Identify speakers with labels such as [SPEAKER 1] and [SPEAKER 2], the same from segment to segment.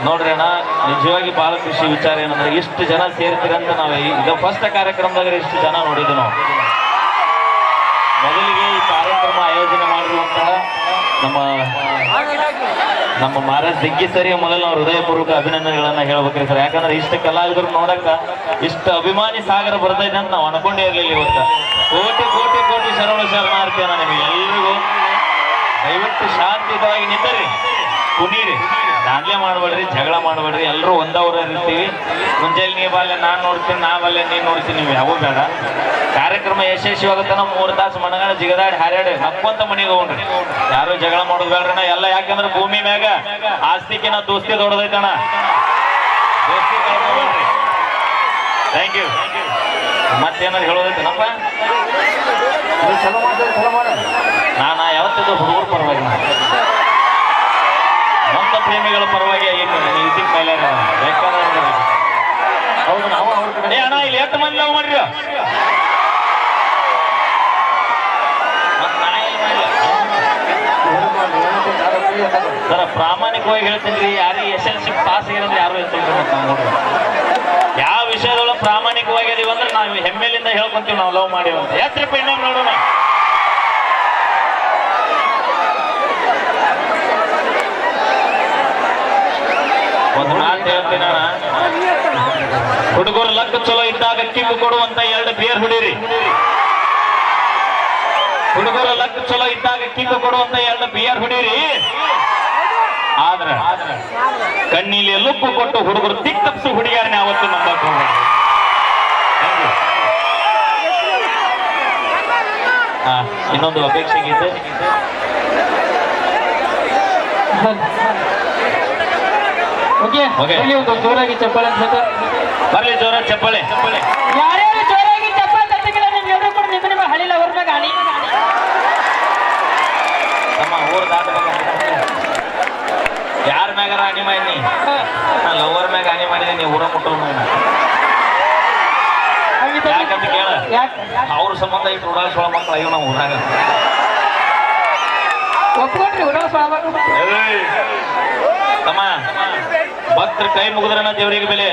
[SPEAKER 1] ನೋಡ್ರಿ ಅಣ್ಣ, ನಿಜವಾಗಿ ಬಹಳ ಖುಷಿ ವಿಚಾರ ಏನಂದ್ರೆ ಇಷ್ಟು ಜನ ಸೇರ್ತೀರಂತ ನಾವು ಈಗ ಫಸ್ಟ್ ಕಾರ್ಯಕ್ರಮದಾಗ ಇಷ್ಟು ಜನ ನೋಡಿದ್ವಿ ನಾವು. ಮೊದಲಿಗೆ ಈ ಕಾರ್ಯಕ್ರಮ ಆಯೋಜನೆ ಮಾಡಿರುವಂತಹ ನಮ್ಮ ಮಹಾರಾಜ್ ದಿಗ್ಗಿ ಸರಿ ಮೊದಲು ನಾವು ಹೃದಯಪೂರ್ವಕ ಅಭಿನಂದನೆಗಳನ್ನ ಹೇಳ್ಬೇಕ್ರಿ ಸರ್. ಯಾಕಂದ್ರೆ ಇಷ್ಟ ಕಲಾವಿದರು ನೋಡಕ್ಕ ಇಷ್ಟು ಅಭಿಮಾನಿ ಸಾಗರ ಬರ್ತೈತೆ ಅಂತ ನಾವು ಅನ್ಕೊಂಡೇ ಇರ್ಲಿಲ್ಲ. ಇವತ್ತು ಕೋಟಿ ಕೋಟಿ ಕೋಟಿ ಶರಣಾರ್ಥಿ ಅಣ್ಣ ನಿಮಗೆ ಎಲ್ರಿಗೂ. ದಯವಿಟ್ಟು ಶಾಂತಿಯುತವಾಗಿ ನಿಂತರಿ, ಕುನೀರಿ, ದಾಂಡ್ಲೆ ಮಾಡಬೇಡ್ರಿ, ಜಗಳ ಮಾಡಬೇಡ್ರಿ, ಎಲ್ಲರೂ ಒಂದವ್ರ ಇರ್ತೀವಿ. ಮುಂಜಾನೆ ನೀ ಬಾಲ್ಯ ನಾನು ನೋಡ್ತೀನಿ, ನಾವಲ್ಲೇ ನೀನು ನೋಡ್ತೀನಿ, ನೀವು ಯಾವ ಬೇಡ. ಕಾರ್ಯಕ್ರಮ ಯಶಸ್ವಿಯಾಗುತ್ತಾನ 3 ತಾಸು ಮನಗಾಣ ಜಿಗದಾಡಿ ಹಾರಾಡಿ ನಕ್ಕೊಂತ ಮನೆಗೆ ಹೋಗ್ರಿ. ಯಾರು ಜಗಳ ಮಾಡೋದು ಬೇಡ್ರಣ್ಣ ಎಲ್ಲ. ಯಾಕಂದ್ರೆ ಭೂಮಿ ಮ್ಯಾಗ ಆಸ್ತಿಕಿನ ದೋಸ್ತಿ ದೊಡ್ಡದೈತಣ್ಣ, ದೋಸ್ತಿ ಕಳ್ಕೊಬೇಡ್ರಿ. Thank you. ಮತ್ತೇನಾದ್ರು ಹೇಳೋದೈತೇನಪ್ಪ? ನಾನು ಯಾವತ್ತಿದ್ದು ಹುಡುಗರ ಪರವಾಗಿ, ಸ್ವಂತ ಪ್ರೇಮಿಗಳ ಪರವಾಗಿ ಇದಕ್ಕೆ ಮೇಲೆ ಬೇಕಾದ್ರೆ ಹೌದು. ನಾವು ಅವ್ರ ಕಡೆ ಅಣ್ಣ ಇಲ್ಲಿ 8 ಮಂದಿ ನಾವು ಮಾಡ್ರಿ. ಸರ ಪ್ರಾಮಾಣಿಕವಾಗಿ ಹೇಳ್ತೀನಿ ರೀ, ಯಾರಿಗೆ SLC ಪಾಸ್ ಆಗಿರೋದ್ರೆ ಯಾರು ಹೇಳ್ತೀವಿ ನೋಡ್ರಿ. ಯಾವ ವಿಷಯದೊಳಗೆ ಪ್ರಾಮಾಣಿಕವಾಗಿ ಅದೀವಿ ಅಂದ್ರೆ ನಾವು ಹೆಮ್ಮೆಲಿಂದ ಹೇಳ್ಕೊಂತೀವಿ ನಾವು ಲವ್ ಮಾಡಿವಿ ಅಂತ. ಹೆಸ್ರು ಪೆಣ್ಣ ನೋಡೋಣ. ಒಂದು ಮಾತು ಹೇಳ್ತೀನಿ ಅಣ್ಣ, ಹುಡುಗರು ಲಕ್ ಚಲೋ ಇದ್ದಾಗ ಕಿಕ್ಕು ಕೊಡುವಂತ 2 ಬಿಯರ್ ಹುಡಿರಿ. ಹುಡುಗರು ಲಕ್ ಚಲೋ ಇದ್ದಾಗ ಕಿಕ್ಕು ಕೊಡುವಂತ 2 ಬಿಯರ್ ಹುಡಿರಿ. ಆದ್ರ ಕಣ್ಣೀಲಿ ಲುಪ್ಪು ಕೊಟ್ಟು ಹುಡುಗರು ತಿಕ್ಕಪ್ಸು ಹುಡುಗಿಯರನ್ನ ಯಾವತ್ತು ನಂಬಕ್ ಹೋಗ್ಬೇಡಿ. ಇನ್ನೊಂದು ಅಪೇಕ್ಷೆ ಗೀತೆ
[SPEAKER 2] ಜೋರಾಗಿ ಚಪ್ಪಾಳೆ ಅಂತ
[SPEAKER 1] ಬರ್ಲಿ. ಜೋರ ಚಪ್ಪಾಳೆ.
[SPEAKER 2] ಯಾರ್ಯಾರು ಜೋರಾಗಿ ಚಪ್ಪಾಳೆ ತಟ್ಟಿಲ್ಲ ನಿಮ್ಗೆ ಎಲ್ರು ಕೂಡ ನಿಮ್ಮ ಹಳಿಲ ಅವ್ರ ಮ್ಯಾಗ ಹಳಿ
[SPEAKER 1] ನಮ್ಮ ಊರ್ ದಾಟಬೇಕಂತ ಯಾರ ಮ್ಯಾಗಾರ ಹಾನಿ ಮಾಡಿ ನಾ ಲವರ್ ಮ್ಯಾಗ ಹಾನಿ ಮಾಡಿದೆ, ನೀವು ಊರ ಮುಟ್ಟೋ ಯಾಕಂತ ಕೇಳ. ಅವ್ರ ಸಂಬಂಧ ಇಟ್ಟು ಉಡಾಯಿಸೋಳ ಮಕ್ಕಳು ಅಯ್ಯೋ ನಾವು ಊರಾಗ
[SPEAKER 2] ಒಪ್ಕೊಂಡ್ರಿ
[SPEAKER 1] ತಮ್ಮ. ಭಕ್ತರ ಕೈ ಮುಗಿದ್ರನ ದೇವರಿಗೆ ಬೆಲೆ,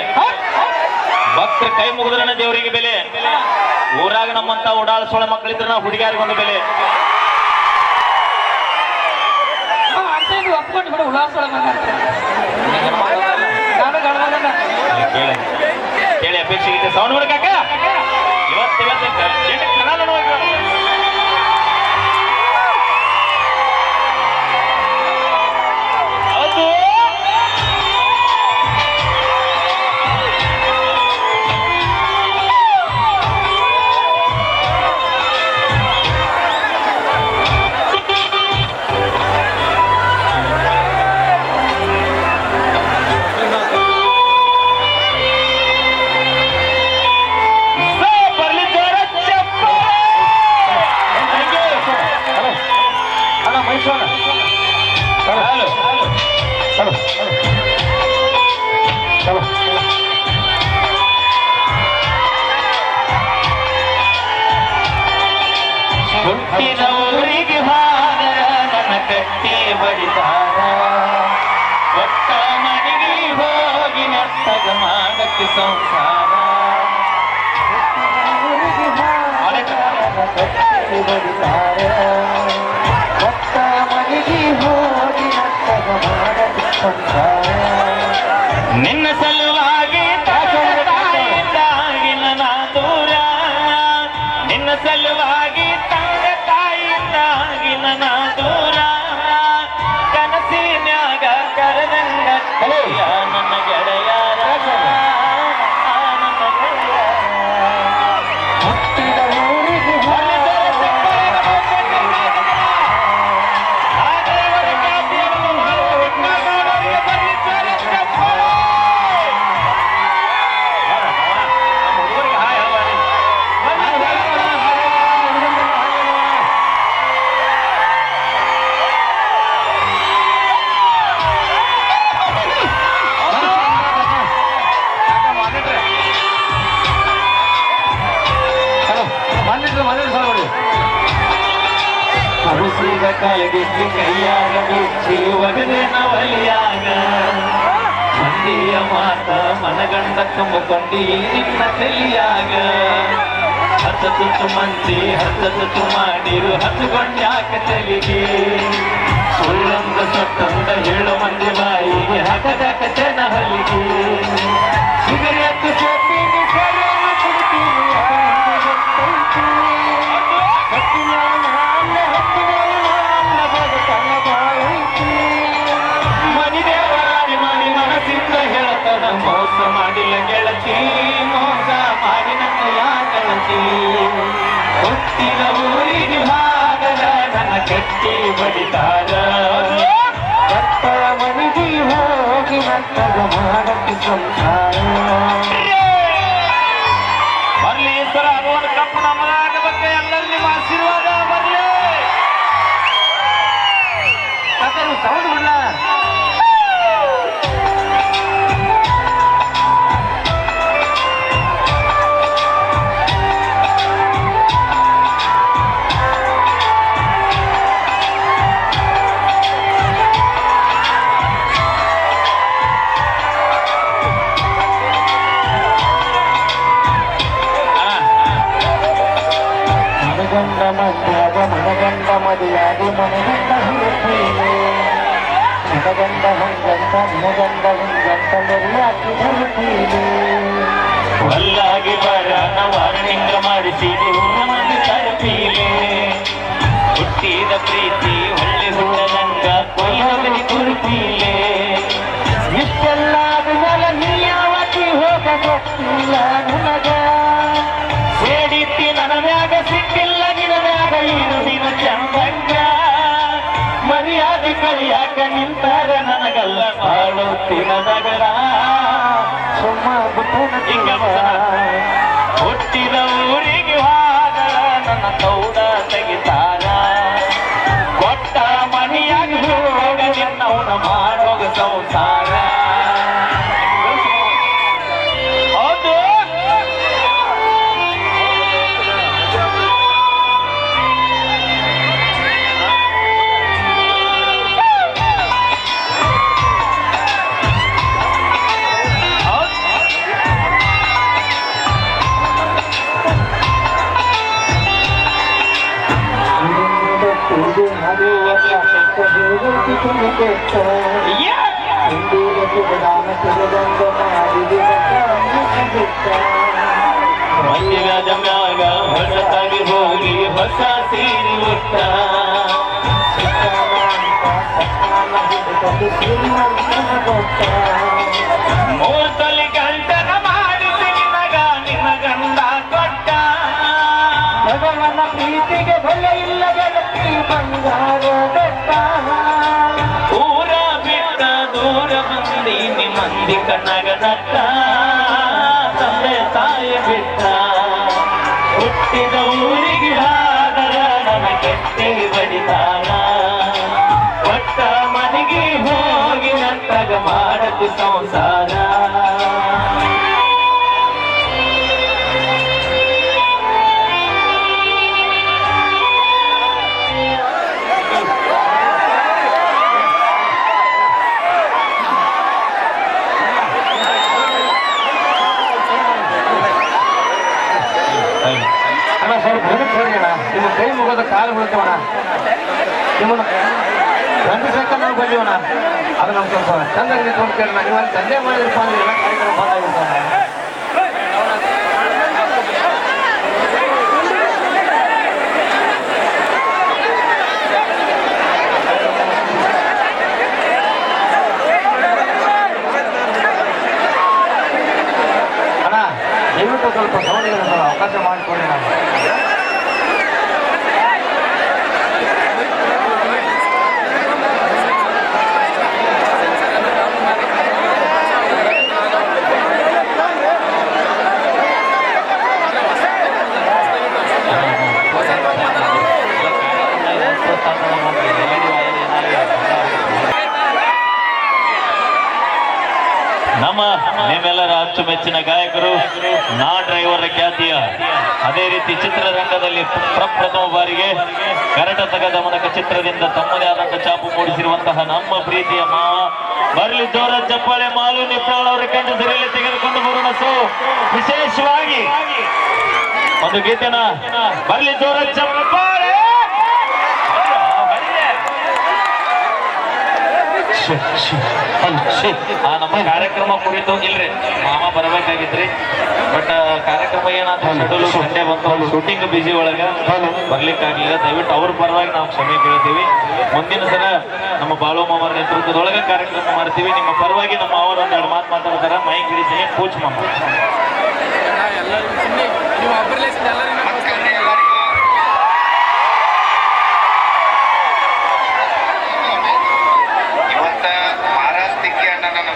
[SPEAKER 1] ಭಕ್ತರ ಕೈ ಮುಗಿದ್ರನ ದೇವರಿಗೆ ಬೆಲೆ. ಊರಾಗ ನಮ್ಮಂತ ಓಡಾಡಿಸೋಳ ಮಕ್ಕಳಿದ್ರೆ ನಾವು ಹುಡುಗಿಯಾರಿಗೊಂದು ಬೆಲೆ.
[SPEAKER 2] ಒಪ್ಕೊಂಡು ಬಿಡು ಉಳಾಸೋಳ
[SPEAKER 1] ಕೇಳಿ ಅಪೇಕ್ಷೆ ಗೀತೆ ಸೌಂಡ್ ಬಿಡಕಾಕ. ಇವತ್ತು ಕನ್ನಡ ಹುಟ್ಟಿದವರಿಗೆ ಹಾದರ ನನ್ನ ಕಟ್ಟಿ ಬಡಿತಾರ, ಒಟ್ಟ ಮನೆಗೆ ಹೋಗಿ ನರ್ತಗ ಮಾಡಕ್ಕೆ ಸಂಸಾರ. ನಿನ್ನ ಸಲುವಾಗಿ ತಾಯಿಯಿಂದಾಗಿ ನನ್ನ ದೂರ, ನಿನ್ನ ಸಲುವಾಗಿ ತಂದೆ ತಾಯಿಯಿಂದಾಗಿ ನನ್ನ ದೂರ. ಕನಸಿನ್ಯಾಗ ಕರೆದಂಗ ನನ್ನ ಗೆಳೆಯರ, ನನ್ನ ಗೆಳೆಯರ ಕಾಲಗಿದ್ದು ಕೈಯಾಗ ಬಿಚ್ಚಿ ಒಗದೆ ನವಲಿಯಾಗ ಪ್ರೀತಿಯ ಮಾತ ಮನಗಂಡ ತುಂಬಿಕೊಂಡಿ ನಿನ್ನ ತಲೆಯಾಗ ಹತ್ತು ತುತ್ತು ಮಂದಿ ಹತ್ತು ತುತ್ತು ಮಾಡಿರು ಹತ್ತುಕೊಂಡ್ಯಾಕ ತಲೆಗೆ ಸುಳ್ಳೊಂದ ಸತ್ತೊಂದ ಹೇಳು ಮಂದಿ ಬಾಯಿಗೆ ಹಕದಕ ಚೆನ್ನ ಹಲಿಗೆ ಸಿಗರೇಟ್ ಸೋತೀನಿ ಸರಿಯಾಗಿ ಕುಡ್ತೀನಿ ಮನಿದೇವರಾಣಿ ಮಾಡಿ ಮನಸ್ಸಿಂದ ಹೇಳತನ ಮೋಸ ಮಾಡಿಲ್ಲ ಗೆಳತಿ ಮೋಸ ಮಾಡಿ ನನ್ನ ಯಾ ಗೆಳತಿ ಹುಟ್ಟಿದ ಊರಿಗೆ ಭಾಗದ ನನ್ನ ಕಟ್ಟಿ ಬಡಿತಾರ ಕಟ್ಟಳ ಮನೆಗೆ ಹೋಗಿ ನಂತರ ಮಾಡಕ್ಕೆ ಸಂಸಾರ ಬರ್ಲಿ ಸರ ರೋಡ್ ಕಪ್ ನಮ್ಮದಾಗಬೇಕು ಎಲ್ಲರೂ ನಿಮ್ಮ ಆಶೀರ್ವಾದ ಬರ್ಲಿ ಸೌಂಡ್ ಬಿಡ್ಲ
[SPEAKER 3] ಮನಗಂಡ ಮದುವೆಯಾಗಿ ಮನಗಂಡ ಹುಡುಕೀನೆ ಮನಗಂಡ ಹಂಗಂತ ನಿನಗಂಡ ಹಿಂಗಂತ ಮರಿಯಾಕಿ ಹುಡುಕೀನೆ
[SPEAKER 1] ಒಲ್ಲಾಗಿ ಬರನ ವಾರ್ನಿಂಗ ಮಾಡಿಸಿದೆ ಮಾಡಿ ತರಪೀಲೆ ಹುಟ್ಟಿದ ಪ್ರೀತಿ ಒಳ್ಳೆ ಹುಟ್ಟದಂಗ ಕೊಲ್ಲಬಲಿ ಕುರುಪೀಲೆ
[SPEAKER 3] ಇಷ್ಟೆಲ್ಲ ಆದ್ಮೇಲೆ ನೀ ಯಾವತ್ತಿ ಹೋಗ ಗೊತ್ತಿಲ್ಲ ನನಗ
[SPEAKER 1] ಬೇಡಿತಿ ನನ್ನ ಮ್ಯಾಗ ಸಿಕ್ಕಿಲ್ಲ ನಿನ್ನ ಮ್ಯಾಗ ಇರು ನಿನ್ನ ಚಂದಂಗ ಮರ್ಯಾದೆ ಕಲಿಯಾಕ ನಿಂತಾರ ನನಗಲ್ಲ ಮಾಡುತ್ತಿನ ನಗರ
[SPEAKER 3] ಸುಮ್ಮ
[SPEAKER 1] ಹಿಂಗ ಹುಟ್ಟಿದ ಊರಿಗೆ ಹಾದರ ನನ್ನ ತೌಡ ತೆಗಿತಾರ ಕೊಟ್ಟ ಮನೆಯಾಗಿ ಹೋಗ ನಿನ್ನವನ ಮಾಡೋಗ ಸಂಸಾರ ಹೌದು ಮಂದಿಗಾದ ಮ್ಯಾಗ ಹೊಸತಾಗಿ ಹೋಗಿ ಹೊಸ ಸೀರೆ ಉಟ್ಟ ಮೂರ್ತಲಿ ಗಂಟನ ಮಾಡಿಸಿ ನಿನಗ ನಿನ್ನ ಗಂಡ ಕೊಟ್ಟ
[SPEAKER 3] ಭಗವನ ಪ್ರೀತಿಗೆ ಬೆಲೆ ಇಲ್ಲ ಗೆಳತಿ ಬಂಗಾರ ಬೆಟ್ಟ
[SPEAKER 1] ಊರ ಬಿಟ್ಟ ದೂರ ಮಂದಿ ಮಂದಿ ಕಣ್ಣಗ ನಟ್ಟ ತಂದೆ ತಾಯಿ ಬಿಟ್ಟ ಹುಟ್ಟಿದ ಊರಿಗೆ ಹಾದರ ನನ್ನ ಕೆಟ್ಟಿ ಬಡಿತಾರ ಕೊಟ್ಟ ಮನೆಗೆ ಹೋಗಿ ನಂತಗ ಮಾಡಕ್ಕೆ ಸಂಸಾರ
[SPEAKER 3] ಅಣ್ಣ ಸ್ವಲ್ಪ ಬದುಕು ಹೋಗೋಣ ನಿಮ್ಮ ಕೈ ಮುಗೋದ ಕಾಲು ಬೀಳ್ತೀವಣ್ಣ ನಿಮ್ಮನ್ನ ಗಂಡು ಸೈಕಲ್ ನಾವು ಬಂದೀವಣ್ಣ ಅದು ನಮ್ಮ ಸ್ವಲ್ಪ ಚಂದಾಗಿ ನಿಂತ್ಕೊಂಡು ಕೇಳೋಣ ನೀವು ಅಲ್ಲಿ ತಂದೆ ಮಾಡಿದ್ರಪ್ಪ ಅಂದ್ರೆ ಎಲ್ಲ ಕಾರ್ಯಕ್ರಮ ಬಂದಾಗಿರ್ತಾವ ಅಣ್ಣ ದಯವಿಟ್ಟು ಸ್ವಲ್ಪ ಸೌಂಡಿಗೆ ಅವಕಾಶ ಮಾಡಿಕೊಳ್ಳಿ ನಾನು
[SPEAKER 1] ನಮ್ಮೆಲ್ಲರ ಅಚ್ಚುಮೆಚ್ಚಿನ ಗಾಯಕರು ನಾ ಡ್ರೈವರ್ ಖ್ಯಾತಿಯ ಅದೇ ರೀತಿ ಚಿತ್ರರಂಗದಲ್ಲಿ ಪ್ರಪ್ರಥಮ ಬಾರಿಗೆ ಕರಟತಕ ದಮನಕ ಚಿತ್ರದಿಂದ ತಮ್ಮದೇ ಆದಂತಹ ಛಾಪು ಮೂಡಿಸಿರುವಂತಹ ನಮ್ಮ ಪ್ರೀತಿಯ ಮಾವ ಬರಲಿ ಜೋರ ಚಪ್ಪಾಳೆ ಮಾಲು ನಿಪ್ರಾಳ್ ಅವರ ಕಂಡು ಸರಿಯಲ್ಲಿ ತೆಗೆದುಕೊಂಡು ಬರೋಣ. ಸೊ ವಿಶೇಷವಾಗಿ ಒಂದು ಗೀತೆನ ಬರಲಿ ಜೋರ ಚಪ್ಪಾಳೆ. ನಮ್ಮ ಕಾರ್ಯಕ್ರಮ ಕುರಿತು ಇಲ್ರಿ ಮಾಮ ಬರಬೇಕಾಗಿದ್ರಿ, ಬಟ್ ಕಾರ್ಯಕ್ರಮ ಏನಾದ್ರು ಶೆಡ್ಯೂಲ್ ಸಂಡೇ ಬಂತು, ಶೂಟಿಂಗ್ ಬಿಜಿ ಒಳಗ ಬರ್ಲಿಕ್ಕಾಗ್ಲಿಲ್ಲ. ದಯವಿಟ್ಟು ಅವ್ರ ಪರವಾಗಿ ನಾವು ಕ್ಷಮೆ ಕೇಳ್ತೀವಿ. ಮುಂದಿನ ಸಲ ನಮ್ಮ ಬಾಳು ಮಾಮರ ನೇತೃತ್ವದೊಳಗೆ ಕಾರ್ಯಕ್ರಮ ಮಾಡ್ತೀವಿ. ನಿಮ್ಮ ಪರವಾಗಿ ನಮ್ಮ ಅವರು ಒಂದೆರಡು ಮಾತು ಮಾತಾಡ್ತಾರ. ಮೈಕ್ ಹಿಡಿತೀನಿ, ಕೂಚ್ ಮಾಮ.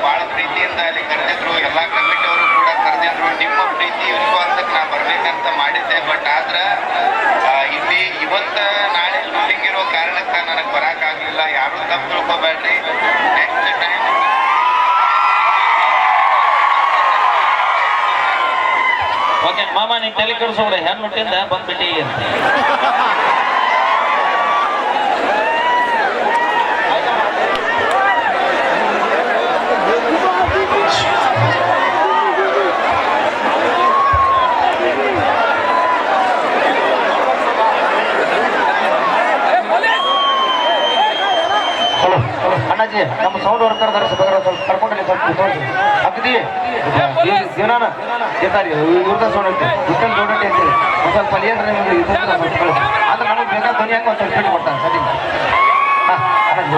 [SPEAKER 4] ಬಹಳ ಪ್ರೀತಿಯಿಂದ ಅಲ್ಲಿ ಕರೆದಿದ್ರು, ಎಲ್ಲ ಕಮಿಟಿ ಅವರು ಕೂಡ ಕರೆದಿದ್ರು. ನಿಮ್ಮ ಪ್ರೀತಿ ವಿಶ್ವಾಸಕ್ಕೆ ನಾ ಬರ್ಬೇಕಂತ ಮಾಡಿದ್ದೆ, ಬಟ್ ಆದ್ರೆ ಇಲ್ಲಿ ಇವತ್ತ ನಾಳೆ ಶೂಟಿಂಗ್ ಇರೋ ಕಾರಣಕ್ಕೆ ನನಗೆ ಬರಕ್ಕಾಗ್ಲಿಲ್ಲ. ಯಾರು ತಪ್ಪು ತಿಳ್ಕೊಬೇಡ್ರಿ. ನೆಕ್ಸ್ಟ್ ಟೈಮ್
[SPEAKER 1] ಓಕೆ ಮಾಮ, ನೀನ್ ತಲೆ ಕೆಡಿಸೋಗ್ರೆ ಹೆಣ್ಣು ಹುಟ್ಟಿಂದ ಬಂದ್ಬಿಟ್ಟಿ ಅಂತ.
[SPEAKER 3] ಅಣ್ಣಾಜಿ, ನಮ್ಮ ಸೌಂಡ್ ವರ್ಕರ್ ಸ್ವಲ್ಪ ಕರ್ಕೊಂಡ್ರಿ, ಸ್ವಲ್ಪ ತೋರಿಸಿ. ಅಗದಿ ಜೀವನ ಗೆದ್ದಾರಿ ಇವ್ರದ ಸೌಂಡ್ ಐತೆ, ಇಷ್ಟೊಂದು ದೊಡ್ಡ ಐತಿ. ಒಂದು ಸ್ವಲ್ಪ ಅಲ್ಲಿ ಏನ್ರ ನಿಮ್ಗೆ ಇದು ಆದ್ರೆ ನಮಗೆ ಬೇಕಾದ ಧ್ವನಿ ಹಾಕಿ ಒಂದು ಸ್ವಲ್ಪ ಫಿಟ್ ಕೊಡ್ತಾನೆ ಸರಿ. ಹಾಂ ಅಣ್ಣಾಜಿ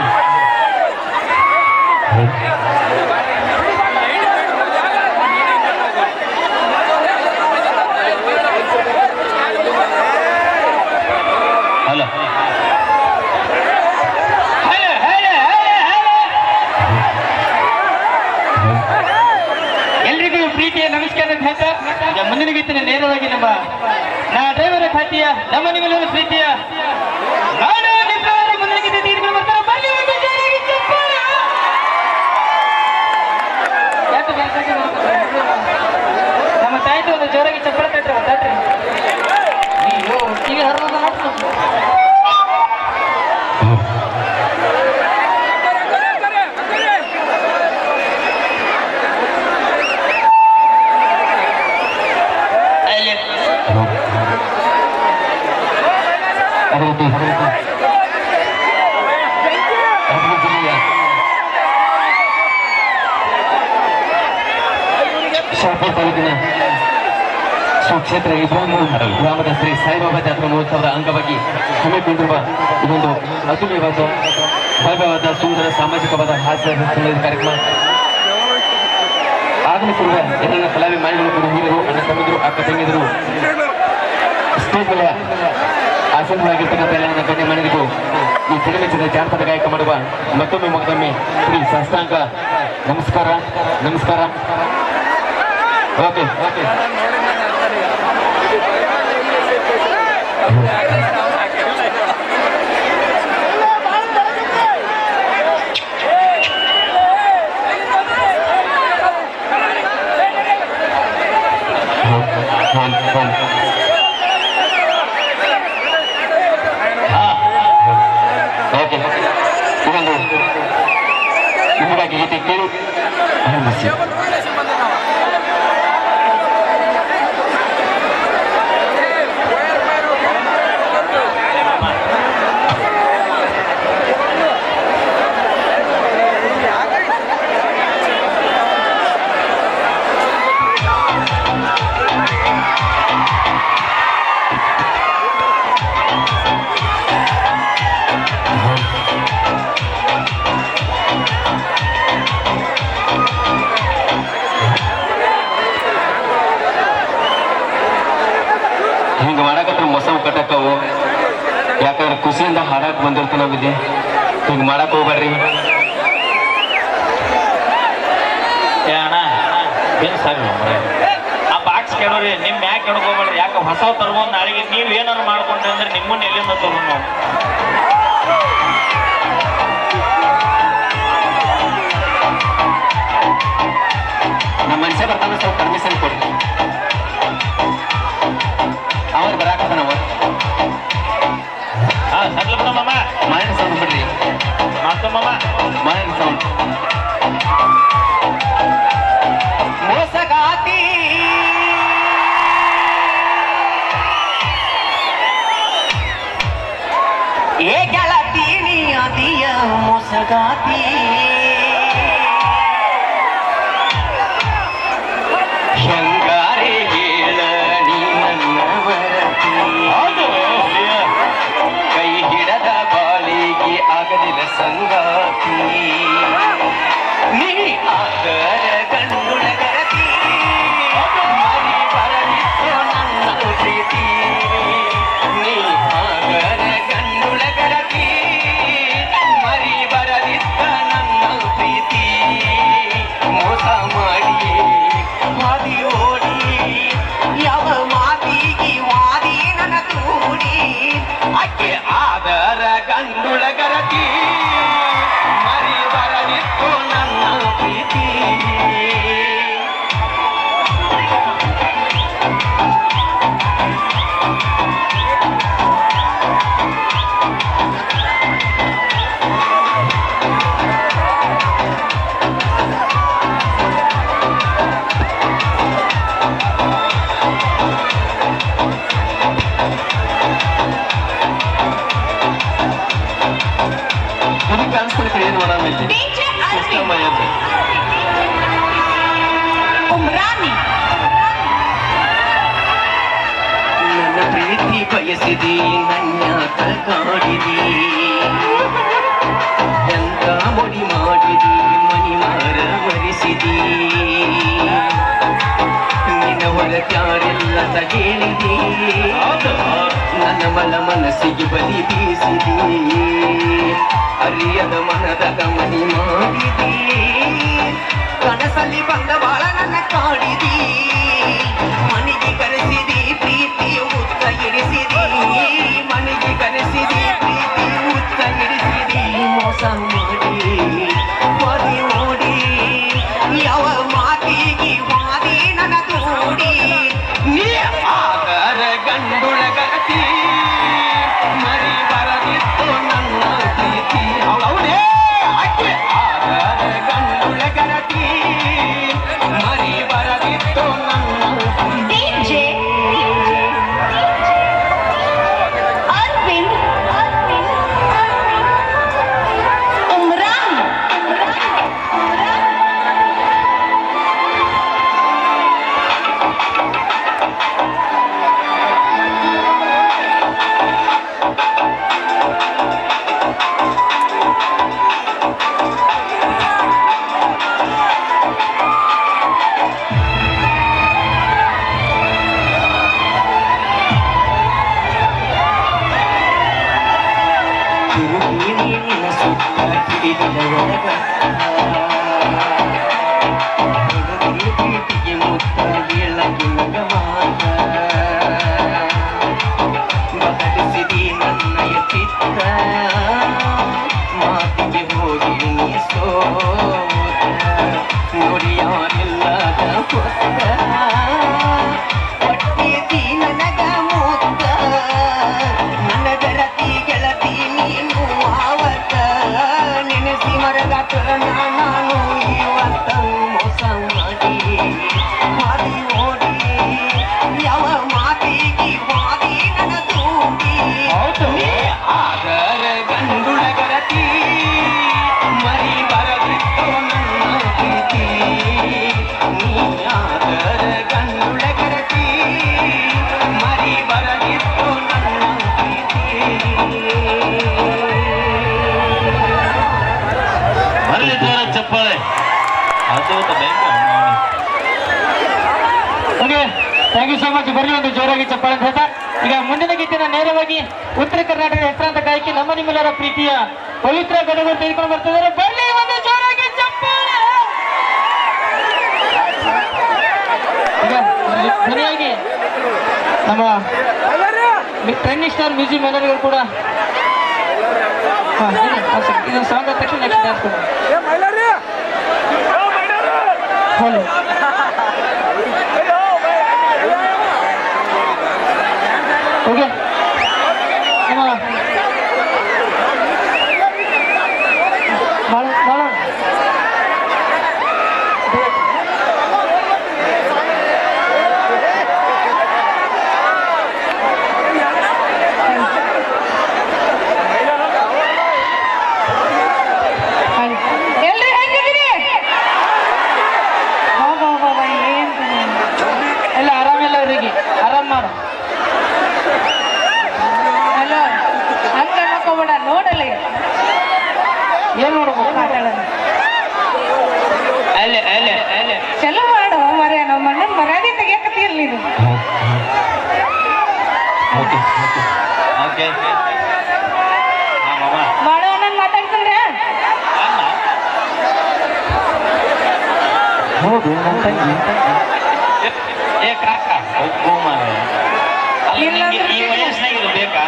[SPEAKER 1] ಅಲ್ಲ
[SPEAKER 2] ಪ್ರೀತಿಯ ನಮಸ್ಕಾರ ಅಂತ ಹೇಳ್ತಾ ಮುಂದಿನ ಗೀತಿನ ನೇರವಾಗಿ ನಮ್ಮ ನಾ ಡ್ರೈವರ್ ಖಾತಿಯ ನಮ್ಮ ನಿಮ್ಮೆಲ್ಲರ ಪ್ರೀತಿಯ ಮುಂದಿನ ಗೀತೆ ತೀರ್ಕೊಂಡು ಬರ್ತಾರೆ. ನಮ್ಮ ತಾಯಿತು ಒಂದು ಜೋರಾಗಿ ಚಪ್ಪಳ ತಟ್ರಿ ಗೊತ್ತಾಟ್ರಿ. ನೀವು ಟಿವಿ ಹರಿದ
[SPEAKER 5] ಶಾಪುರ್ ತಾಲೂಕಿನ ಸುಕ್ಷೇತ್ರ ಇಬ್ರಾಹಿಂ ಗ್ರಾಮದ ಶ್ರೀ ಸಾಯಿಬಾಬಾ ಜಾತ್ರಾ ಮಹೋತ್ಸವದ ಅಂಗವಾಗಿ ಹಮ್ಮಿಕೊಂಡಿರುವ ಇದೊಂದು ಅತುಲ್ಯವಾದ ಭವ್ಯವಾದ ಸುಂದರ ಸಾಮಾಜಿಕವಾದ ಹಾಸ್ಯ ಕಾರ್ಯಕ್ರಮ ಆಗಮಿಸಿರುವ ಎಲ್ಲ ಕಲಾವಿ ಮಾಯಿಗಳು ಕೂಡ ಹಿರಿಯರು, ಅಣ್ಣ ತಮ್ಮಿದ್ರು, ಅಕ್ಕ ತಂಗಿದರು, ಸ್ಟೇಜ್ ಮೇಲೆ ಆಸನವಾಗಿರ್ತಕ್ಕಂಥ ಎಲ್ಲ ನನ್ನ ಗಣ್ಯ ಮನೆಗೂ ಈ ಸಿನಿಮೆಚ್ಚಿದ ಜಾನಪದ ಗಾಯಕ ಮಾಡುವ ಮತ್ತೊಮ್ಮೆ ಶ್ರೀ ಸಾಷ್ಟಾಂಗ ನಮಸ್ಕಾರ. ಓಕೆ ಓಕೆ ಓಕೆ ಇದೊಂದು ನಿಮಗಾಗಿ ಗೀತೆ ಕೇಳಿ ಆರಂಭಿಸಿ. ಹಿಂಗೆ ಮಾಡಕತ್ರ ಮೊಸವು ಕಟ್ಟಕ್ಕವು, ಯಾಕಂದ್ರೆ ಖುಷಿಯಿಂದ ಹಾಡಕ್ ಬಂದಿರ್ತ ನಾವಿದೆ. ಹಿಂಗೆ ಮಾಡಕ್ ಹೋಗ್ಬೇಡ್ರಿ.
[SPEAKER 1] ಅಣ್ಣ ಏನ್ ಸರಿ ಆ ಬಾಕ್ಸ್ ಕೆಡೋರಿ, ನಿಮ್ ಯಾಕೆ ಕೆಡ್ಕೋಬೇಡ್ರಿ. ಯಾಕೆ ಹೊಸ ತರ್ಬೋದು ನಾಳೆಗೆ ನೀವ್ ಏನಾರು ಮಾಡ್ಕೊಂಡ್ರಿ ಅಂದ್ರೆ ನಿಮ್ಮನ್ನ ಎಲ್ಲಿಂದ ತಗೊಂಡು ನಾವು
[SPEAKER 5] ನಮ್ಮ ಮನುಷ್ಯ ಮಾಯನ ಸೌಂಡ್ ಬಿಡ್ರಿ,
[SPEAKER 1] ಮಾತಮ್ಮ
[SPEAKER 5] ಮಾಯನ ಸೌಂಡ್. ಮೋಸಗಾತಿ ಏ ಗೆಳತಿ ನೀ ಅದಿಯ ಮೋಸಗಾತಿ, ಶಂಗಾರೆ ಹೇಳ ನೀ ನನ್ನ ವರತಿ, ಕೈ ಹಿಡದ ಬಾಳಿಗೆ ಆಗಲಿಲ್ಲ ಸಂಗಾತಿ, ನೀ ಆದರ ಗಂಡುಳ ಗರತಿ, ಮರಿ ಬರಲಿತ್ತು ನನ್ನ ಪ್ರೀತಿ, ನೀ ಆದರ ಗಂಡುಳ ಗರತಿ, ಮರಿ ಬರಲಿತ್ತ ನನ್ನ ಪ್ರೀತಿ, ಮೋಸ ಮಾಡಿ ಹಾದಿ ಓಡಿ ಯಾವ ಮಾತಿಗೆ ವಾದಿ ನನ್ನ ತೂಡಿ, ಅಕ್ಕೆ ಆದರ ಗಂಡುಳ ಗರತಿ, ಮರಿ ಬರಲಿತ್ತು ನನ್ನ ಪ್ರೀತಿ. ಇದಕ್ಕೆ ಅನ್ಸ್ಕೊಳ್ತಾ ಏನು ಮಾಡಬೇಕು ಸಿಸ್ಟಮ್ ಆಯ್ತು. ನನ್ನ ಪ್ರೀತಿ ಬಯಸಿದಿ ನನ್ಯಾಕ ಕಾಡಿದಿ, ಎಂತ ಮೊಡಿ ಮಾಡಿದಿ ಮನಿ ಮಾರ ಮರಿಸಿದಿ, ನಿನ್ನ ಹೊರತ್ಯಾರೆಲ್ಲ ತಗೇಳಿದಿ, ನನ್ನ ಮಲ ಮನಸ್ಸಿಗೆ ಬಲಿ ಬೀಸಿದಿ, ಅರಿಯದ ಮನದ ಗಮನಿ ಮಾಡಿದಿ, ಕನಸಲ್ಲಿ ಬಂದ ಬಾಳ ನನ್ನ ಕಾಡಿದಿ, ಮನೆಗೆ ಕರೆಸಿದಿ ಪ್ರೀತಿ ಉತ್ತ ಇರಿಸಿದಿ, ಮನೆಗೆ ಕರೆಸಿದಿ ಪ್ರೀತಿ ಉತ್ತ ಇರಿಸಿದಿ, ಮೋಸ ಮಾಡಿ ವಾದಿ ಓಡಿ ಯಾವ ಮಾತಿಗೆ ವಾದಿ ನನ್ನ ತೋಡಿ, ನೀ ಆದರ ಗಂಡುಳ ಗತಿ, ಮರಿ ಬರದಿತ್ತು ನನ್ನ ಪ್ರೀತಿ, ಅವಳೇ ಅಕ್ಕೆ ಆದರ ಗಂಡುಳ ಗತಿ, ಮರಿ ಬರದಿತ್ತು ನನ್ನ ಪ್ರೀತಿ. ಬದಲಿಸಿದಿ ನನ್ನಯ ಚಿತ್ತ, ಮಾತಿಗೆ ಹೋಗಿ ನೀ ಸೋತ, ನುಡಿಯಾರಿಲ್ಲದ ಹೊತ್ತ, ಹೊಟ್ಟೆದಿ ನನಗ ಮುತ್ತ, ನನ್ನ ಗರತಿ ಗೆಳತಿ ನೀನು ಆವತ್ತ, ನೆನೆಸಿ ಮರಗಾತ ನಾನು ಇವತ್ತ, ಮೋಸ ಮಾಡಿ ಹಾದಿ ಓಡಿ ಯಾವ ಮಾತಿಗೆ ವಾದಿ ನನ್ನ ತೂಡಿ, ಆದರ ಗಂಡುಳ ಗರತಿ, ಮರಿ ಬರದಿತ್ತು ನನ್ನ ಪ್ರೀತಿ, ನೀ ಆದರ ಗಂಡುಳ ಗರತಿ, ಮರಿ ಬರದಿತ್ತು ನನ್ನ ಪ್ರೀತಿ.
[SPEAKER 1] ಬರ್ಲಿ ಜೋರ ಚಪ್ಪಾಳೆ ಅದು
[SPEAKER 2] okay, thank you so much. ಬರ್ಲಿ ಒಂದು ಜೋರಾಗಿ ಚಪ್ಪಾಳೆ ಅಂತ ಹೇಳ್ತಾ ಈಗ ಮುಂದಿನ ಗೀತೆನ ನೇರವಾಗಿ ಉತ್ತರ ಕರ್ನಾಟಕದ ಹೆಸರಾಂತ ಗಾಯಕಿ ನಮ್ಮ ನಿಮ್ಮೆಲ್ಲರ ಪ್ರೀತಿಯ ಪವಿತ್ರ ಗಡಗರು ತೆಗೆದುಕೊಂಡು ಬರ್ತಿದ್ದಾರೆ. ಬರ್ಲಿ ಒಂದು ಜೋರಾಗಿ ಚಪ್ಪಾಳೆ. ಈಗ ಧ್ವನಿಯಾಗಿ ನಮ್ಮ ಟ್ರೆಂಡ್ ಸ್ಟಾರ್ ಮ್ಯೂಸಿಕ್ ಮ್ಯಾನೇಜರ್ ಕೂಡ ಇದೊಂದು ಸಾಂಗ್ ಆದ ತಕ್ಷಣ ನೆಕ್ಸ್ಟ್ ಡ್ಯಾನ್ಸ್ ಕೊಡಿ. ಓಕೆ, ನಮ್ಮ
[SPEAKER 1] ಓಕೆ ಮಾಮ
[SPEAKER 6] ಮಾಡೋ ನಾನು ಮಾತಾಡ್ಕೊಂಡ್ರೆ
[SPEAKER 2] ಹೌದು ನನ್ನ ತಂಗಿ
[SPEAKER 1] ಏ ಕಾಕ ಹೋಗೋ ಮಾರೆ ಅಲ್ಲ ನಿಂಗೆ ಈ ವಯಸ್ಸಿನಾಗ ಇದು ಬೇಕಾ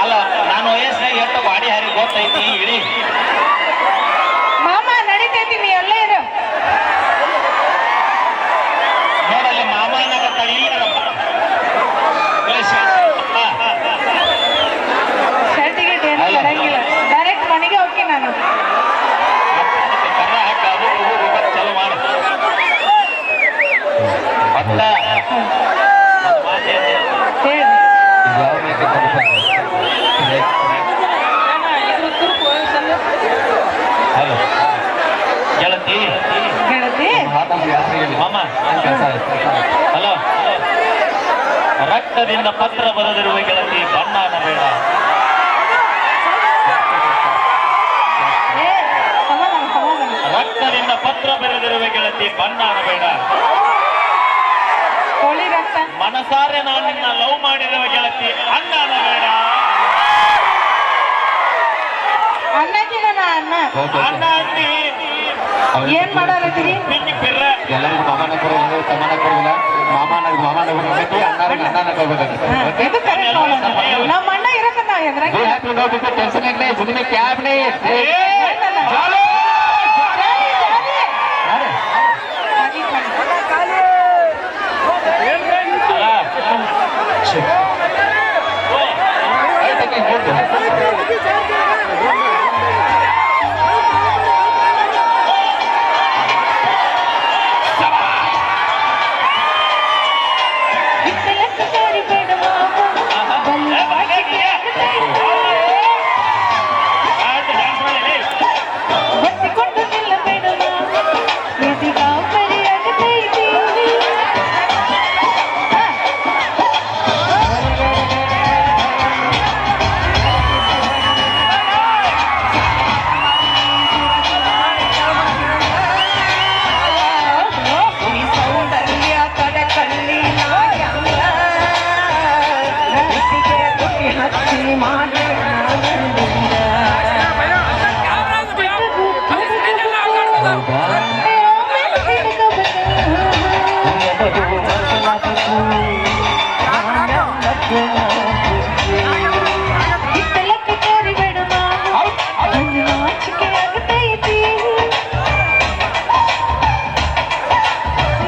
[SPEAKER 1] ಅಲ್ಲ ನಾನು ವಯಸ್ಸಿನಾಗ ಎಷ್ಟು ಬಾಡಿ ಹಾರಿ ಗೊತ್ತೈತಿ ಇಳಿ
[SPEAKER 6] ಮಾಮ ನಡೀತೈತಿ ನೀ ಅಲ್ಲೇ ಇರು
[SPEAKER 1] ನೋಡಲ್ಲಿ ಮಾಮ ಅನ್ನಕತ್ತಾಳ
[SPEAKER 6] ಶರ್ಟಿಗೆ ಏನು ಬರಂಗಿಲ್ಲ ಡೈರೆಕ್ಟ್ ಮನೆಗೆ ಹೋಗಿ ನಾನು
[SPEAKER 1] ಕರ್ರ ಹಾಕ ಅದು ಚಲೋ ಮಾಡು ಮತ್ತ
[SPEAKER 6] ಹೇಳಿ
[SPEAKER 5] ಯಾವ ಮೇಕೆ
[SPEAKER 1] ಹಲೋ ಗೆಳತಿ
[SPEAKER 6] ಗೆಳತಿ
[SPEAKER 1] ಮಾಮ ಹಲೋ ರಕ್ತದಿಂದ ಪತ್ರ ಬರೆದಿರುವ ಗೆಳತಿ ಬಣ್ಣ ಅನ್ನಬೇಡ
[SPEAKER 6] ಏ ಸಮಾಧಾನ ಸಮಾಧಾನ
[SPEAKER 1] ರಕ್ತದಿಂದ ಪತ್ರ ಬರೆದಿರುವ ಗೆಳತಿ ಬಣ್ಣ ಅನ್ನಬೇಡ
[SPEAKER 6] ಕೋಳಿ ರಕ್ತ
[SPEAKER 1] ಮನಸಾರೆ ನಾನು ನಿನ್ನ ಲವ್ ಮಾಡಿರುವ ಗೆಳತಿ ಅಣ್ಣ ಅನ್ನಬೇಡ
[SPEAKER 6] ಅನ್ನಕ್ಕಿನ ಅನ್ನ
[SPEAKER 1] ಅಣ್ಣ ಅಂದಿ
[SPEAKER 6] ಏನ್ ಮಾಡಾರತ್ತೀರಿ
[SPEAKER 1] ನಿಂಗೆ ಪಿರ್ರ
[SPEAKER 5] ಎಲ್ಲರಿಗೂ ಮಾಮನ ಕೊಡೋದು ತಮ್ಮನ ಕೊಡೋದಿಲ್ಲ ಮಾಮನ ಕೊಡ್ಬೇಕು ಅಣ್ಣರಿಗೆ ಅಣ್ಣನ ಕೊಡ್ಬೇಕು
[SPEAKER 6] ಇದು ಕರೆಕ್ಟ್ ನೋಡೋಣ ನಮ್ಮ ಅಣ್ಣ ಇರಕ್ಕ ನಾ ಎದ್ರಾಗ
[SPEAKER 5] ಟೆನ್ಷನ್ ಇಲ್ಲ ಸುಮ್ಮನೆ ಕ್ಯಾಬ್
[SPEAKER 6] ಬತ್ತಿಕೊಂಡು ನಿಲ್ಲಬೇಡ ಎದಿಗ ಪರಿಯಾಗತೈತಿ ಸೌಂದರ್ಯ ಕಡ ಕಣ್ಣಿನ ಹಚ್ಚಿ ಮಾಡಿ ಇತ್ತಲಕ್ಕೆ ಕೋರಿಬೇಡ ಮಾವು ನಾಚಿಕೆ ಆಗತೈತಿ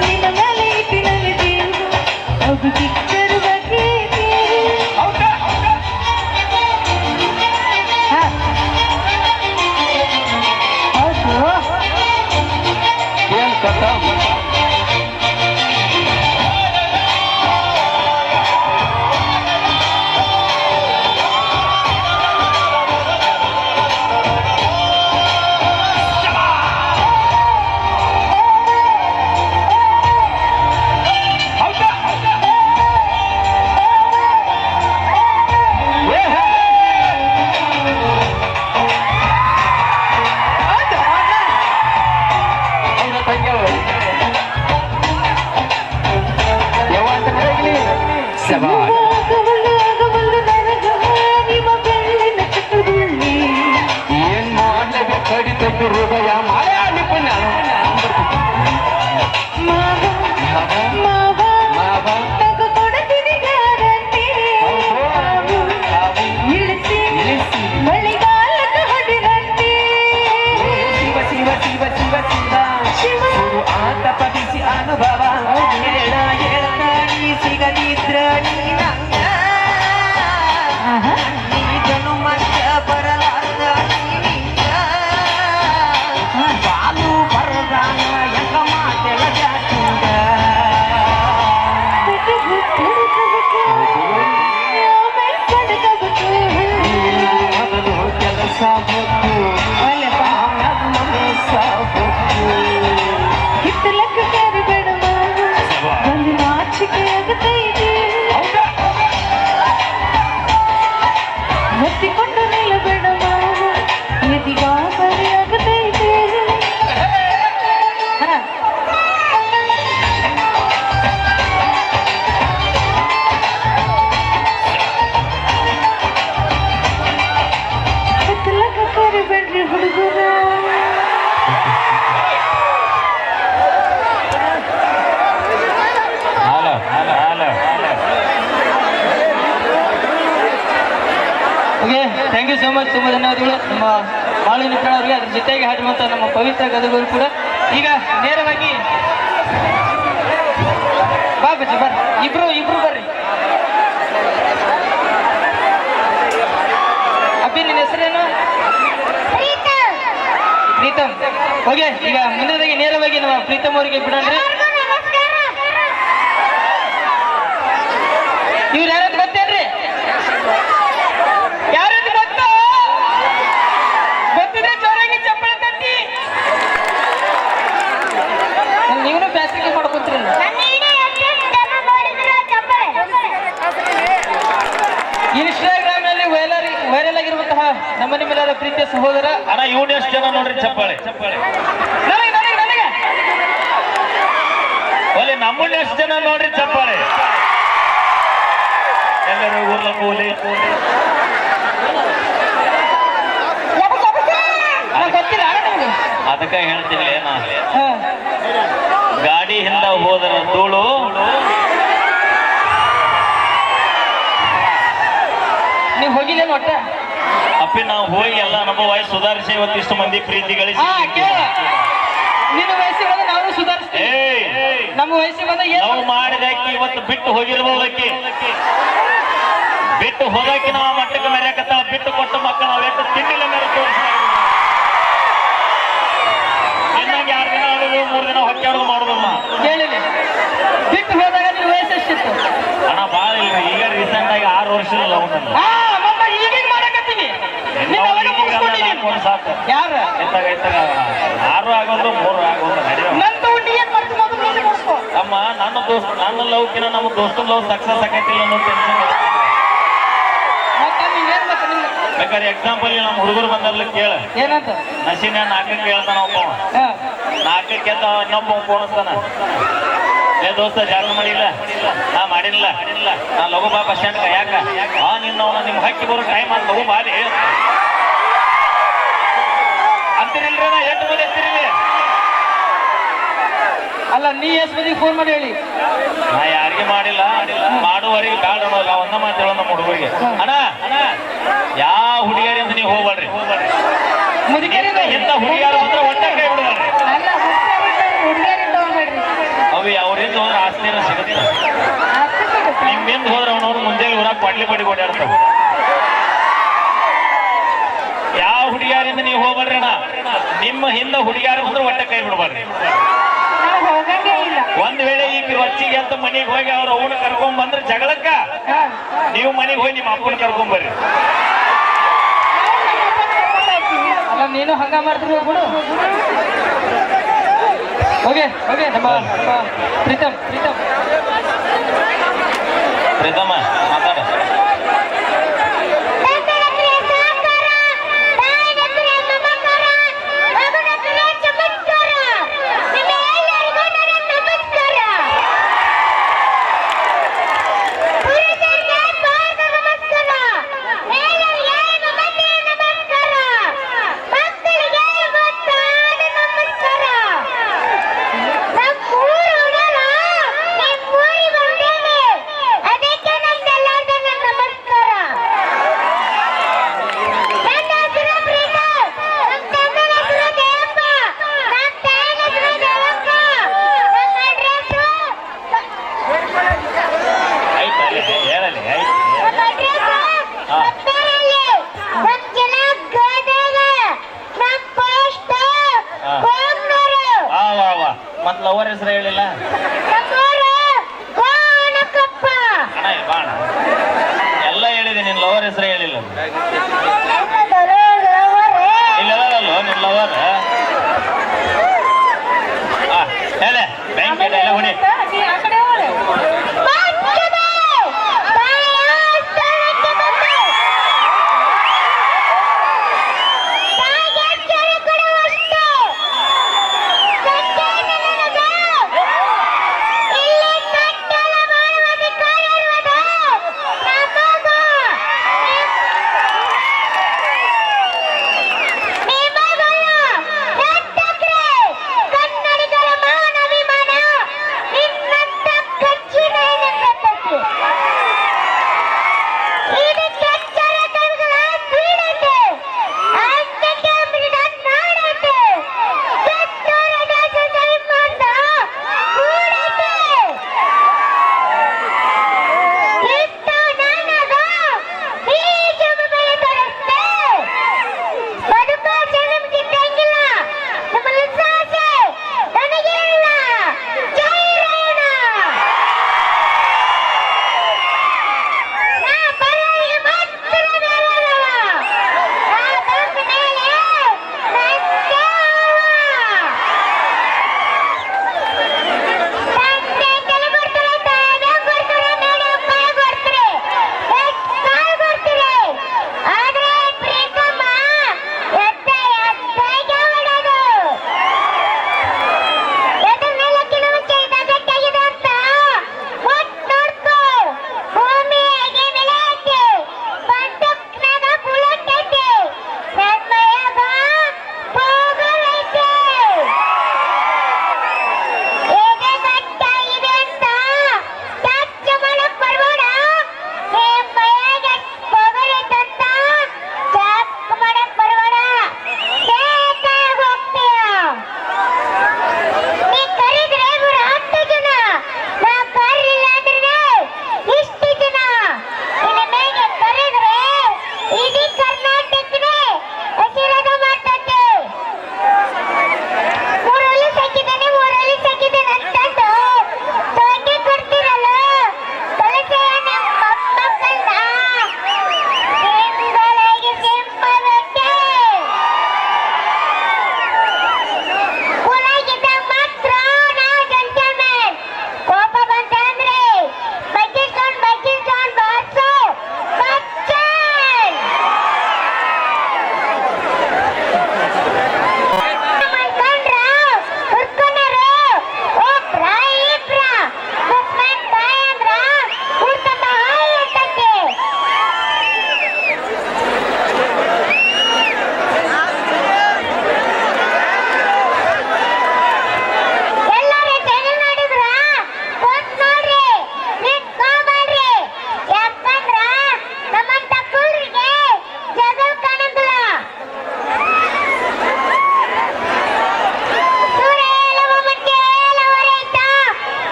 [SPEAKER 6] ನಿನ್ನ ಮೇಲೆ ಇಟ್ಟಿನಲ್ಲಿ ಜೀವ ಅದು ಚಿಕ್ಕರು ಬಗ್ಗೈತಿ ಹೌದು
[SPEAKER 5] ಏನ್ ಕಥ ಏನ್ ಮಾಡ್ಲೇಬೇಕು ಕಡಿತೈತಿ ಹೃದಯ ಮಳೆ ಆಗ್ಲಿಕ್ಕೆ
[SPEAKER 2] ಆತಪಡಿಸಿ ಅನುಭವ ಸಿಗದಿದ್ರ ನೀನು ಮತ್ತ ಬರಲಾರ್ದ ಬಾಲು ಬರದಾನ ಎಂಗ ಮಾತೆಲ್ಲ ಜಾತಿಂದ ಮೊದಲು ಕೆಲಸ ಬೇಕು
[SPEAKER 6] ಹಿತ್ತಲಕ್ಕ ಕರಿಬೇಡ ಒಂದು ನಾಚಿಕೆ ಆಗತೈತಿ ಒತ್ತಿಕೊಂಡು ನಿಲ್ಲಬೇಡ ಎದಿಗ ಬರಿಯಾಗತೈತಿ ಹುಡುಗರ
[SPEAKER 1] hello hello hello
[SPEAKER 2] okay thank you so much. ತುಂಬ ಧನ್ಯವಾದಗಳು ನಮ್ಮ ಬಾಳು ನಿತ್ರಾಣ್ ಅವರಿಗೆ, ಅದ್ರ ಜೊತೆಗೆ ಹಾಡಿರುವಂಥ ನಮ್ಮ ಪವಿತ್ರ ಗದಗರು ಕೂಡ. ಈಗ ನೇರವಾಗಿ ಬಾ ಬಜ್ಜಿ ಬರ್ರಿ, ಇಬ್ರು ಬರ್ರಿ. ಅಬ್ಬಿ ನಿನ್ನ ಹೆಸರೇನು? ಪ್ರೀತಮ್. ಓಕೆ ಈಗ ಮುಂದಿನದಾಗಿ ನೇರವಾಗಿ ನಮ್ಮ ಪ್ರೀತಮ್ ಅವರಿಗೆ ಬಿಡಲ್ರಿ. ಇವ್ರು ಯಾರಂತ ಗೊತ್ತೇನ್ರಿ? ಯಾರಂತ ಗೊತ್ತು? ಗೊತ್ತಿದ್ರೆ ಜೋರಾಗಿ ಚಪ್ಪಳೆ ತಟ್ಟಿ. ನೀವೂ ಬ್ಯಾಸಿಗೆ ಮಾಡ್ಕೊಂತೀರಿ. ಇನ್ಸ್ಟಾಗ್ರಾಮ್ ನಲ್ಲಿ ವೈರಲ್ ಆಗಿರುವಂತಹ ನಮ್ಮ ನಿಮ್ಮೆಲ್ಲರ ಪ್ರೀತಿಯ ಸಹೋದರ
[SPEAKER 1] ಅಣ್ಣ ಇವ್ನು ಎಷ್ಟು ಜನ ನೋಡ್ರಿ ಚಪ್ಪಾಳೆ
[SPEAKER 2] ನನಗೆ
[SPEAKER 1] ಒಲೆ ನಮ್ಮನ್ನ ಎಷ್ಟು ಜನ ನೋಡ್ರಿ ಚಪ್ಪಾಳೆ. ಎಲ್ಲರೂ ಊರ್ಲ ಕೂಲಿ
[SPEAKER 2] ಗೊತ್ತಿಲ್ಲ ನಿಮ್ಗೆ.
[SPEAKER 1] ಅದಕ್ಕೆ ಹೇಳ್ತೀನಿ ನಾ,
[SPEAKER 2] ಹಾ.
[SPEAKER 1] ಗಾಡಿ ಹಿಂದ ಹೋದರ ಧೂಳು
[SPEAKER 2] ನೀವು ಹೋಗಿಲ್ಲೇನು ಒಟ್ಟ?
[SPEAKER 1] ಅಪ್ಪಿ ನಾವು ಹೋಗಿ ಎಲ್ಲ ನಮ್ಮ ವಯಸ್ಸು ಸುಧಾರಿಸಿ ಇವತ್ತಿಷ್ಟು ಮಂದಿ ಪ್ರೀತಿ ಗಳಿಸಿ.
[SPEAKER 2] ಹಾ ಕೇಳ, ನಿನ್ನ ವಯಸ್ಸಿಗೆ ಬಂದ ನಾವು ಸುಧಾರಿಸ್ತೀವಿ. ನಮ್ಮ ವಯಸ್ಸಿಗೆ ಬಂದ
[SPEAKER 1] ನಾವು ಮಾಡಿದಕ್ಕೆ ಇವತ್ತು ಬಿಟ್ಟು ಹೋಗಿರ್ಬೋದಕ್ಕೆ, ಬಿಟ್ಟು ಹೋದಕ್ಕೆ ನಾವು ಮಟ್ಟಕ್ಕೆ ಮೆರೆಯಕತ್ತಾಳ. ಬಿಟ್ಟು ಕೊಟ್ಟ ಮಕ್ಕಳು ನಾವು ಎಷ್ಟು ತಿಂಡಿಲ್ಲ ಮೇಲೆ ತೋರಿಸಿ ಇನ್ನಂಗೆ 2 ದಿನ ಆಡೋದು 3 ದಿನ ಹೊಕ್ಕೆ ಆಡೋದು ಮಾಡೋದಮ್ಮ.
[SPEAKER 2] ಕೇಳಿಲ್ಲ. ಬಿಟ್ಟು ಹೋದಾಗ ನಿನ್ನ ವಯಸ್ಸು ಎಷ್ಟಿತ್ತು?
[SPEAKER 1] ಹಣ ಭಾಳ ಇಲ್ಲ. ಈಗ ರೀಸೆಂಟ್ ಆಗಿ 6 ವರ್ಷ ಇಲ್ಲ ಅವನನ್ನು.
[SPEAKER 2] ಹಾ ಮಮ್ಮ ಈಗೀಗ ಮಾಡಕತ್ತೀವಿ. ನೀನ್ ಅವಾಗ ಮುಗಿಸ್ಕೊಂಡಿದ್ದೀನಿ. ಯಾರು?
[SPEAKER 1] ಎತ್ತಾಗ 6 ಆಗೋದು 3 ಆಗೋದು ನಡೆಯೋ.
[SPEAKER 2] ನನ್ನ ದುಡ್ಡು ಏನ್ ಮಾಡ್ತೀನಿ ಮೊದಲು ನೀನು ಮುಗಿಸ್ಕೊ.
[SPEAKER 1] ಅಮ್ಮ ನನ್ನ ಲವ್ಕಿನ ನಮ್ಮ ದೋಸ್ತನ ಲವ್ ಸಕ್ಸಸ್ ಆಗೈತಿಲ್ಲ ಅನ್ನೋ ಟೆನ್ಷನ್.
[SPEAKER 2] ಮತ್ತೆ ನೀವೇನ್ ಮತ್ತೆ ನಿಮ್ಗೆ
[SPEAKER 1] ಬೇಕಾದ್ರೆ ಎಕ್ಸಾಂಪಲ್ ನಮ್ಮ ಹುಡುಗರು ಬಂದಲ್ಲಿ ಕೇಳ.
[SPEAKER 2] ಏನಂತ?
[SPEAKER 1] ನಶೀನ 4ಕ್ಕೆ ಹೇಳ್ತಾನ ಒಬ್ಬ,
[SPEAKER 2] ಹಾ
[SPEAKER 1] 4ಕ್ಕೆ ಎದ್ದ ಇನ್ನೊಬ್ಬ ಫೋನಿಸ್ತಾನ. ಏ ದೋಸ್ತ ಜಾಗ ಮಾಡಿಲ್ಲ? ನಾ ಮಾಡಿಲ್ಲ. ನಾ ಲಘು ಬಾ ಬಸ್ ಸ್ಟ್ಯಾಂಡ್ ಯಾಕ? ನಿಮ್ ಹಕ್ಕಿ ಬರೋ ಟೈಮ್ ಅಂತ ಲಘು ಬಾಲಿ ಅಂತೀರಿಲ್ರಿ. ನಾ ಎಷ್ಟು ಮಂದಿ ಅಂತೀರಿ?
[SPEAKER 2] ಅಲ್ಲ ನೀ ಎಷ್ಟು ಮಂದಿಗೆ ಫೋನ್ ಮಾಡಿ ಹೇಳಿ?
[SPEAKER 1] ನಾ ಯಾರಿಗೆ ಮಾಡಿಲ್ಲ. ಮಾಡುವವರಿಗೆ ಬ್ಯಾಡ ಅನ್ನೋಲ್ಲ. ಒಂದ ಮಾತು ಹೇಳೋ ನಮ್ಮ ಹುಡುಗರಿಗೆ, ಅಣ್ಣ ಯಾವ ಹುಡುಗಿಯರಿ ಅಂತ ನೀವು ಹೋಗ್ಬೇಡ್ರಿ.
[SPEAKER 2] ಮುದುಕರಿಂದ
[SPEAKER 1] ಇಂಥ ಹುಡುಗಿಯಾರು ಬಂದ್ರೆ ಒಟ್ಟ ಕೈ ಬಿಡಬೇಡ್ರಿ.
[SPEAKER 6] ಅಲ್ಲ ಹುಡುಗಿಯರಿಂದ ಹೋಗ್ಬೇಡ್ರಿ.
[SPEAKER 1] ಅವಿ ಅವ್ರಿಂದ ಹೋದ್ರೆ ಆಸ್ತಿನ ಸಿಗುತ್ತೆ. ನಿಮ್ಮಿಂದ ಹೋದ್ರೆ ಅವನವ್ರು ಮುಂಜಾನೆ ಊರಾಗ ಪಾಡ್ಲಿ ಪಡಿ ಓಡಾಡ್ತಾವ. ಯಾವ ಹುಡುಗಿಯಾರಿಂದ ನೀವು ಹೋಗ್ಬೇಡ್ರಿ ಅಣ್ಣ. ನಿಮ್ಮ ಹಿಂದೆ ಹುಡುಗಿಯಾರು ಬಂದ್ರೆ ಒಟ್ಟ ಕೈ ಬಿಡಬೇಡ್ರಿ.
[SPEAKER 6] ನಾವು ಹೋಗಂಗೇ ಇಲ್ಲ.
[SPEAKER 1] ಒಂದ್ ವೇಳೆ ಈಗ ರೊಚ್ಚಿಗೆ ಅಂತ ಮನೆಗೆ ಹೋಗಿ ಅವ್ರ ಅವನ ಕರ್ಕೊಂಡ್ ಬಂದ್ರೆ ಜಗಳಕ್ಕ, ನೀವು ಮನೆಗೆ ಹೋಗಿ ನಿಮ್ಮ ಅಪ್ಪನ ಕರ್ಕೊಂಡ್ ಬರ್ರಿ.
[SPEAKER 2] ಅಲ್ಲ ನೀನು ಹಂಗ ಮಾಡ್ತಿರ್ಬೇಕು ಬಿಡು. ಓಕೆ ನಮ್ಮ ಪ್ರೀತಮ್
[SPEAKER 1] ಪ್ರೀತಮ್ಮ ಮಾತಾಡ. ಮತ್ ಲವರ್ ಹೆಸರು ಹೇಳಿಲ್ಲ ಅಣ್ಣ. ಬಾಣ ಎಲ್ಲ ಹೇಳಿದೆ, ನಿನ್ ಲವರ್ ಹೆಸರು ಹೇಳಿಲ್ಲ. ಇಲ್ಲದಲ್ಲೋ ನಿನ್ ಲವರ್ ಹೇಳೆ ಬ್ಯಾಂಕ್ ಎಲ್ಲ ಹೊಡಿ.
[SPEAKER 6] ನಿಮ್ಮ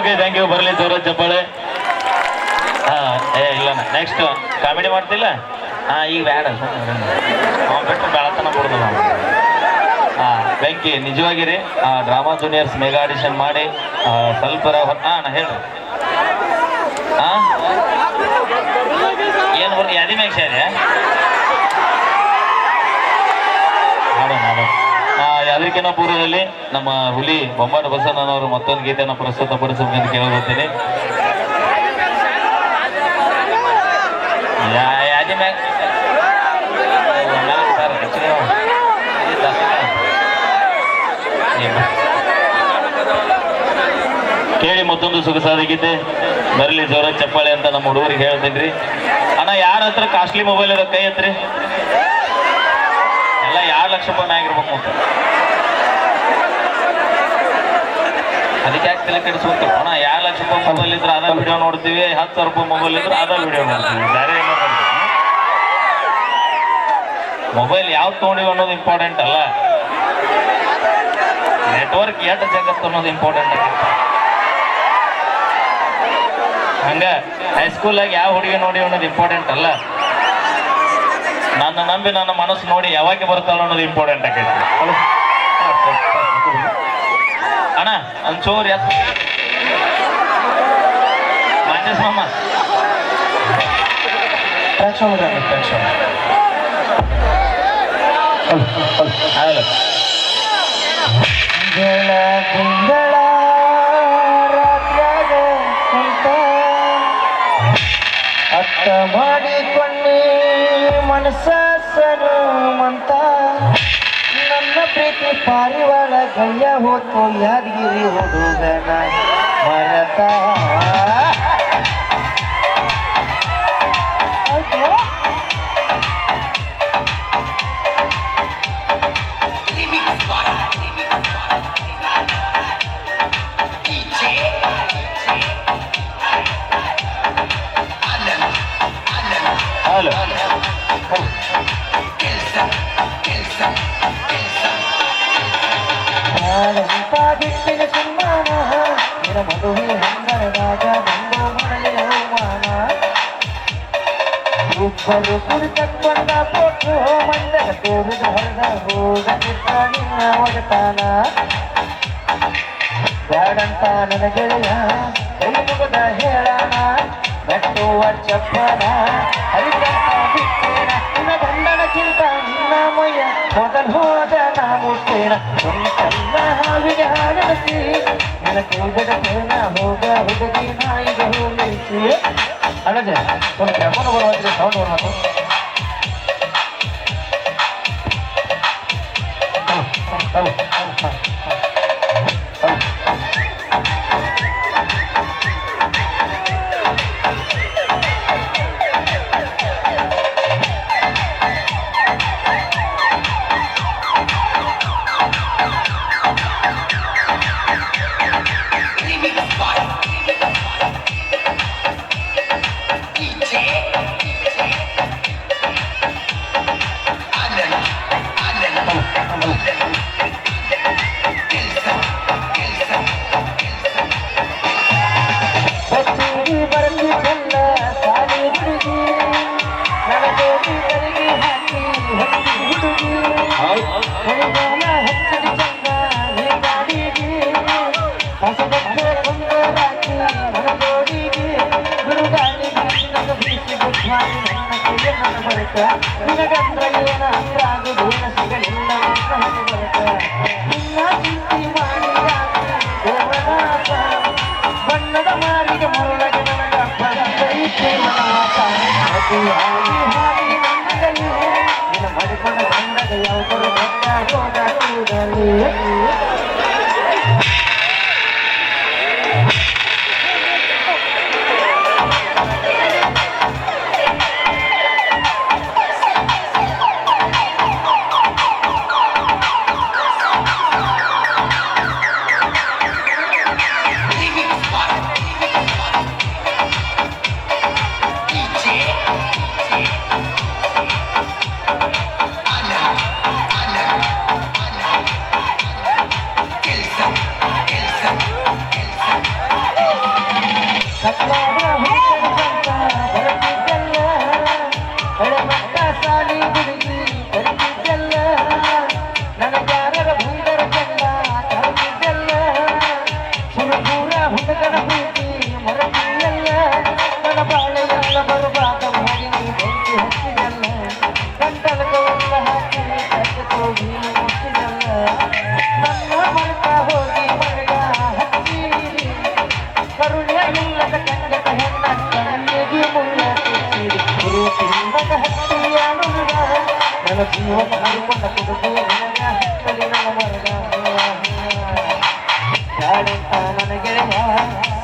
[SPEAKER 1] ಓಕೆ ಥ್ಯಾಂಕ್ ಯು. ಬರಲಿ ಜೋರ ಚಪ್ಪಾಳೆ. ಹಾ ಇಲ್ಲ ನೆಕ್ಸ್ಟ್ ಕಾಮಿಡಿ ಮಾಡ್ತಿಲ್ಲ. ಈಗ ಬ್ಯಾಡ ಬಿಟ್ಟು ಬೆಳತನ ಕೊಡ್ದು ನಾವು. ಬೆಂಕಿ ನಿಜವಾಗಿರಿ ಡ್ರಾಮಾ ಜೂನಿಯರ್ಸ್ ಮೆಗಾ ಆಡಿಷನ್ ಮಾಡಿ ಸ್ವಲ್ಪ ನಾ ಹೇಳ್ರಿ ಏನು ಬರ್ರಿ ಯಾದಿ ಮ್ಯಾಗ ಸೇರಿ ಅದಕ್ಕಿಂತ ಪೂರ್ವದಲ್ಲಿ ನಮ್ಮ ಹುಲಿ ಬೊಮ್ಮಾಟ ಬಸವಣ್ಣನವರು ಮತ್ತೊಂದು ಗೀತೆಯನ್ನು ಪ್ರಸ್ತುತಪಡಿಸಬೇಕೆಂದು ಕೇಳಬರ್ತೀನಿ. ಯಾದಿ ಮ್ಯಾಗ ಕೇಳಿ ಮತ್ತೊಂದು ಸೊಗಸಾದ ಗೀತೆ ಬರಲಿ ಜೋರ ಚಪ್ಪಾಳೆ ಅಂತ ನಮ್ಮ ಹುಡುಗರಿಗೆ ಹೇಳ್ತೀನಿ. ಅಣ್ಣ ಯಾರ ಹತ್ರ ಕಾಸ್ಟ್ಲಿ ಮೊಬೈಲ್ ಇರೋ ಕೈ ಹತ್ರಿ. ಎಲ್ಲ 2 ಲಕ್ಷ ರೂಪಾಯಿ ಆಗಿರ್ಬೇಕು ಅಂತ ಅದಕ್ಕೆ ಯಾಕೆ ತಲೆ ಕೆಡಿಸ್ಬೇಕು ಅಣ್ಣ. 2 ಲಕ್ಷ ರೂಪಾಯಿ ಮೊಬೈಲ್ ಇದ್ರೆ ಅದ ವಿಡಿಯೋ ನೋಡ್ತೀವಿ, 10,000 ರೂಪಾಯಿ ಮೊಬೈಲ್ ಇದ್ರೆ ಅದ ವಿಡಿಯೋ ನೋಡ್ತೀವಿ, ಬೇರೆ ಏನೋ ನೋಡ್ತೀವಿ. ಮೊಬೈಲ್ ಯಾವ್ದು ತೊಗೊಂಡಿವಿ ಅನ್ನೋದು ಇಂಪಾರ್ಟೆಂಟ್ ಅಲ್ಲ, ನೆಟ್ವರ್ಕ್ ಎಷ್ಟು ಜಗತ್ತು ಅನ್ನೋದು ಇಂಪಾರ್ಟೆಂಟ್ ಆಗಿತ್ತು. ಹಂಗ ಹೈಸ್ಕೂಲಾಗ ಯಾವ ಹುಡುಗಿ ನೋಡಿ ಅನ್ನೋದು ಇಂಪಾರ್ಟೆಂಟ್ ಅಲ್ಲ, ನನ್ನ ನಂಬಿ ನನ್ನ ಮನಸ್ಸು ನೋಡಿ ಯಾವಾಗ ಬರ್ತಾಳ ಅನ್ನೋದು ಇಂಪಾರ್ಟೆಂಟ್ ಆಗೈತಿ. ಅಣ್ಣ ಒಂಚೂರು ಮಂಜಸ್ ಮಾಮ
[SPEAKER 2] ತಿಂಗಳ ರಾತ್ರಿಯಾಗ ಕುಂತ ಅತ್ತ ಮಾಡಿಕೊಂಡಿ ಮನಸ್ಸ ಸನುಮಂತ ನನ್ನ ಪ್ರೀತಿ ಪಾರಿವಾಳ ಗಯ್ಯ ಹೋತು ಯಾದಗಿರಿ ಹುಡುಗನ ಮರತ ಬಿಟ್ಟಿನ ಸನ್ಮಾನ ನಿನ ಮದುವೆ ಹಂಗರದಾಗ ಬಂದು ಮಾಡಲಿ ಅವಮಾನ ಇಬ್ಬರು ಕುರಿತಕ್ಕೊಂಡ ಫೋಟೋ ಮಂದಗ ತೋರಿದ ಹೊರದ ಹೋಗದಿದ್ದ ನಿನ್ನ ಒಡತಾನ ಬ್ಯಾಡಂತ ನನ್ನ ಗೆಳೆಯ ಕೈ ಮುಗದ ಹೇಳಣ ಬೆಟ್ಟುವ ಚಪ್ಪನ ಹರಿದಂತ ಬಿಟ್ಟೇನ ನಿನ್ನ ಗಂಡನಕ್ಕಿಂತ ನಿನ್ನ ಮೈಯ ಮೊದಲು ಹೋದ ನಾ ಮುಟ್ಟೇನ ಒಂದಲ್ಲ ಹಾವಿಗೆ ಹಾಡಸಿ ನಿನ್ನ ಕೈಗಡಕೇನ ಹೋಗ ಹುಡುಗಿ ನಾಯಿಗೆ ಹೋಗಿಸಿ ಅಲ್ಲದೆ ಒಂದು ಕ್ಯಾಮರ ಬರುವಂತೆ ಸೌಂಡ್ ಬರುವುದು ಬಣ್ಣದ ಮಾರಿಗೆ ಮರುಳಗೆ ನನಗ ಬಂದೈತೆ ಮನವಾಸ ನಿನ್ನ ಮಡಿಕೊಂಡ ಬಂದಾಗ ಯಾವುದರು ಕೂಡಲಿ
[SPEAKER 3] ನನ್ನ ಜೀವನ ಕಳ್ಕೊಂಡ ಕುದುಕು ನಿನಗ ಹತ್ತಲಿ ನನ್ನ ಮರದ ಯಾರಂತ ನನ್ನ ಗೆಳೆಯ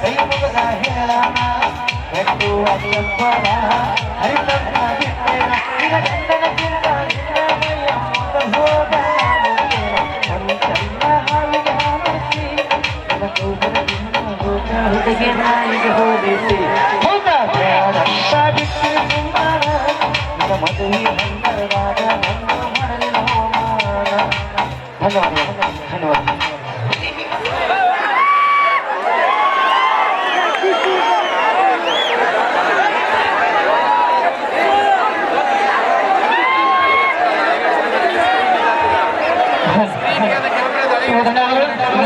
[SPEAKER 3] ಕೈ ಮುಗದ ಹೇಳಣ ಎಟ್ಟು ಅದಿಯಪ್ಪರ ಹರಿತಂತ ಬಿಟ್ಟೇನ ನಿನ್ನ ಗಂಡನ ಕಿಂತ ನಿನ್ನ ಮೈಯ ಮುಗ ಹೋಗ ಒಂದು ಚಲ್ಲ ಹಾವಿಗೆ ಹಾರಿಸಿ ನನ್ನ ಕೂದಲ ಹುಡುಗಿ ನಾಯಿಗೆ ಹೋಲಿಸಿ ಬೇಡಂತ ಬಿಟ್ಟು ಸುಮ್ಮನ ನಿನ್ನ ಮದುವೆ ಹಂದರವಾದ ನನ್ನ ಮರಳಿನ ಹೋಮಾನ ಧನ್ಯವಾದ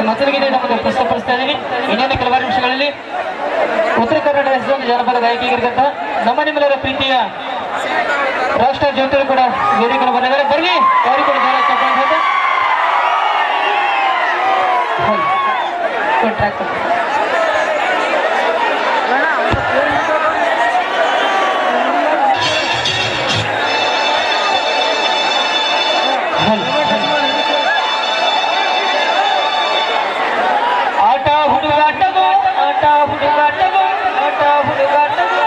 [SPEAKER 2] ಮೊದಲಿಗೆ ನಮಗೆ ಪ್ರಸ್ತುತಪಡಿಸ್ತಾ ಇದ್ದೀವಿ. ಇನ್ನೊಂದು ಕೆಲವಾರು ನಿಮಿಷಗಳಲ್ಲಿ ಉತ್ತರ ಕರ್ನಾಟಕ ಹೆಸರೊಂದು ಜನಪದ ಗಾಯಕಿಗಿರ್ತಂತ ನಮ್ಮ ನಿಮ್ಮೆಲ್ಲರ ಪ್ರೀತಿಯ ರಾಷ್ಟ್ರ ಜ್ಯೋತಿಗಳು ಕೂಡ ವೇದಿಕೆಗಳು ಬಂದಿದ್ದಾರೆ. ಬರಲಿ ಯಾರು ಕೂಡ ಜೋರ ಚಪ್ಪಾಳೆ ಹೇಳ್ತಾ ಆಟ ಹುಡುಗಾಟವೋ ಆಟ ಹುಡುಗಾಟವೋ ಆಟ ಹುಡುಗಾಟವೋ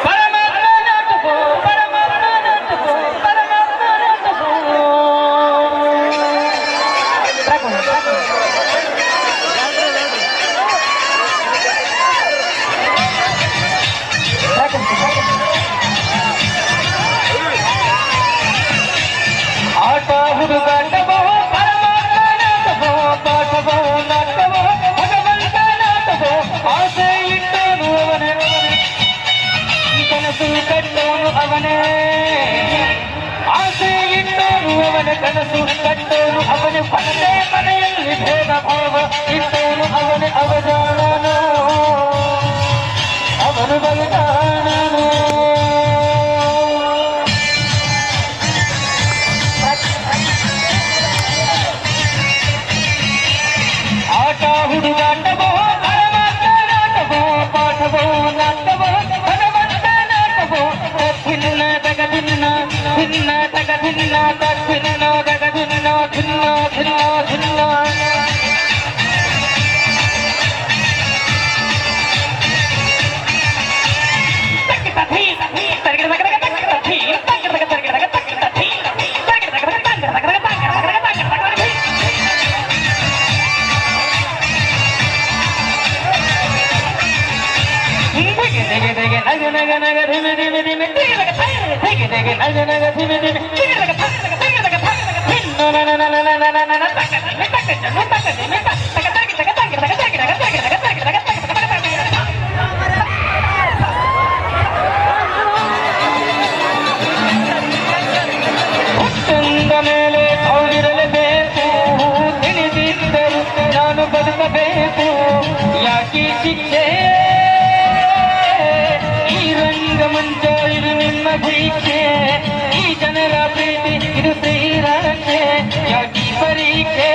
[SPEAKER 2] ಪರಮಾತ್ಮ ನಾಟಕೋ ಪರಮಾತ್ಮ ನಾಟಕೋ ಪರಮಾತ್ಮ ನಾಟಕೋ ಆಟ ಹುಡುಗಾಟವೋ ಪರಮಾತ್ಮ ನಾಟಕೋ ಪಾಠವೋ ನಾಟಕವೋ ಭಗವಂತ ನಾಟಕೋ ಆಸೆ ಇಟ್ಟೋನು ಅವನೇ ಕನಸು ಕಟ್ಟೋನು ಅವನೇ ಆಸೆ ಇಟ್ಟೋನು ಅವನ ಕನಸು ಕಟ್ಟೋನು ಅವನೇ ಪಂದೆ ಮನೆಯಲ್ಲಿ ಭೇದ ಭಾವ ಇಟ್ಟೋನು ಅವನೇ ಅವಧಾನನು ಅವನು ಬಲಿದಾನನು ಆಟ ಹುಡುಗಾಟವೋ ಪರಮಾತ್ಮ ನಾಟವೋ ಪಾಠವೋ ನಾಟವೋ ಭಗವಂತ ನಾಟವೋ ಭಿನ್ನ ತಗ ಭಿನ್ನ ಭಿನ್ನ ತಗ ಭಿನ್ನ ತದ್ಭಿನ್ನ ತಗ ಭಿನ್ನ ಭಿನ್ನ ಭಿನ್ನ ಭಿನ್ನ ಹುಟ್ಟಿದ ಮೇಲೆ ಸಾವಿರಲೇಬೇಕು ತಿಳಿದಿದ್ದರು ನಾನು ಬದುಕಬೇಕು ಯಾಕೆ ಶಿಕ್ಷೆ ಈ ರಂಗಮಂಚ ಇದು ನಿಮ್ಮ ಭೀಕ್ಷೆ ಈ ಜನರ ಪ್ರೀತಿ ಇದು ಶ್ರೀರಕ್ಷೆ ಯಾಕೆ ಪರೀಕ್ಷೆ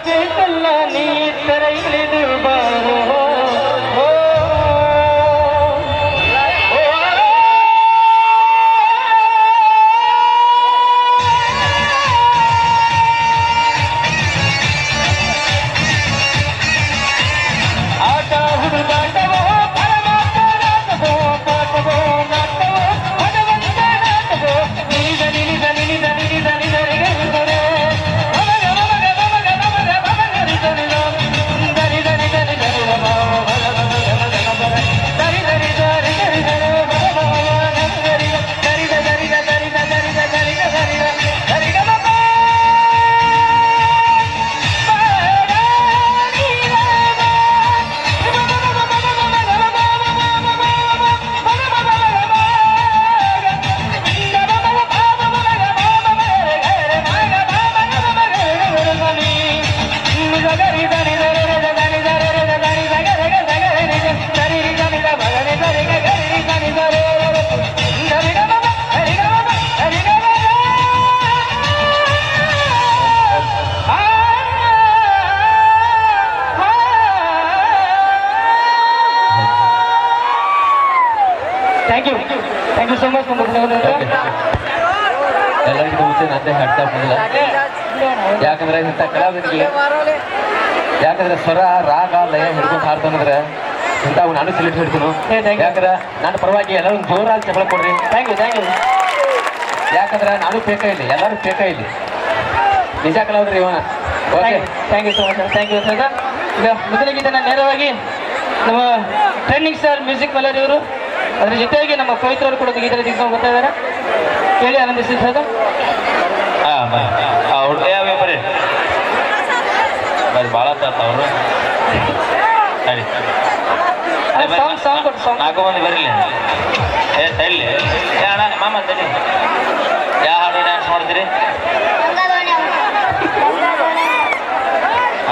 [SPEAKER 2] ಬೇಕಲ್ಲ ನೀ ತರ ಇಳಿದು ಬಾರೋ ಆಟ ಹುಡುಗಾಟವೋ ಪರಮಾತ್ಮ ನಾಟವೋ ಪಾಠವೋ ನಾಟವೋ ಭಗವಂತ ನಾಟವೋ ನಿನಿದ ನಿನಿದ ನಿನಿದ ನಿನಿದ ನಿದರಿಗರಿದರೆ ಮಮಗ ಮಮಗ ಮಮಗ ಮಮಗ ಮಮಗರಿದರಿದ ದರಿ ದರಿ ದರಿ ದರಿ ನಮ ಭಲ ಭಲ ಭಲ ಭಲ ದರಿ ದರಿ ದರಿ ದರಿ ದರಿ ಭಲ ಭಲ ದರಿ ದರಿ ದರಿ ದರಿ ದರಿ ದರಿ ದರಿ ದರಿ ಗಮ ಥ್ಯಾಂಕ್ ಯು ಸೋ ಮಚ್
[SPEAKER 5] ಎಲ್ಲರಿಗೂ ಮುಂಚೆ ನಂದೇ ಹಾಡ್ತಾ ಬಂದಿಲ್ಲ ಯಾಕಂದ್ರೆ ಇಂಥ ಕಲಾವಿದರಿಗೆ ಯಾಕಂದ್ರೆ ಸ್ವರ ರಾಗ ಲಯ ಹಿಡ್ಕೊಂಡು ಹಾಡ್ತಾನಂದ್ರೆ ಇಂಥ ನಾನು ಸೆಲೆಕ್ಟ್ ಹಿಡ್ತೀನಿ ಯಾಕಂದ್ರೆ ನನ್ನ ಪರವಾಗಿ ಎಲ್ಲರೂ ಜೋರಾಗಿ ಚಪ್ಪಳ ಕೊಡ್ರಿ
[SPEAKER 2] ಥ್ಯಾಂಕ್ ಯು
[SPEAKER 5] ಯಾಕಂದ್ರೆ ನಾನು ಬೇಕಾ ಇಲ್ಲಿ ಎಲ್ಲರೂ ಬೇಕಾ ಇಲ್ಲಿ ನಿಜ ಕಲಾವಿದ್ರಿ ಇವನ okay
[SPEAKER 2] thank you so much thank you sir ಈಗ ಮೊದಲಿಗಿಂತ ನೇರವಾಗಿ ನಮ್ಮ ಟ್ರೆಂಡಿಂಗ್ ಸ್ಟಾರ್ ಮ್ಯೂಸಿಕ್ ಮಲರ್ ಇವರು ಅದ್ರ ಜೊತೆಗೆ ನಮ್ಮ ಪವಿತ್ರ ಅವರು ಕೂಡ ಗೀತೆ ತೆಗೆದುಕೊಂಡು ಬರ್ತಾ ಇದ್ದಾರೆ ಕೇಳಿ ಆನಂದಿಸಿ ಸರ್
[SPEAKER 1] ಹುಡ್ಯಾವೇ ಬರ್ರಿ ಬರ್ರಿ ಭಾಳ ತಾತ ಅವರು ಸರಿ
[SPEAKER 2] ಸಾಂಗ್ ಕೊಟ್ಟು ಸಾಂಗ್
[SPEAKER 1] ನಾಲ್ಕು ಮಂದಿ ಬರಲಿ ಏ ತಳ್ಳಿ ಏ ಅಣ್ಣ ಮಾಮ ತಡಿ ಯಾವ ಹಾಡು ಡ್ಯಾನ್ಸ್ ಮಾಡ್ತೀರಿ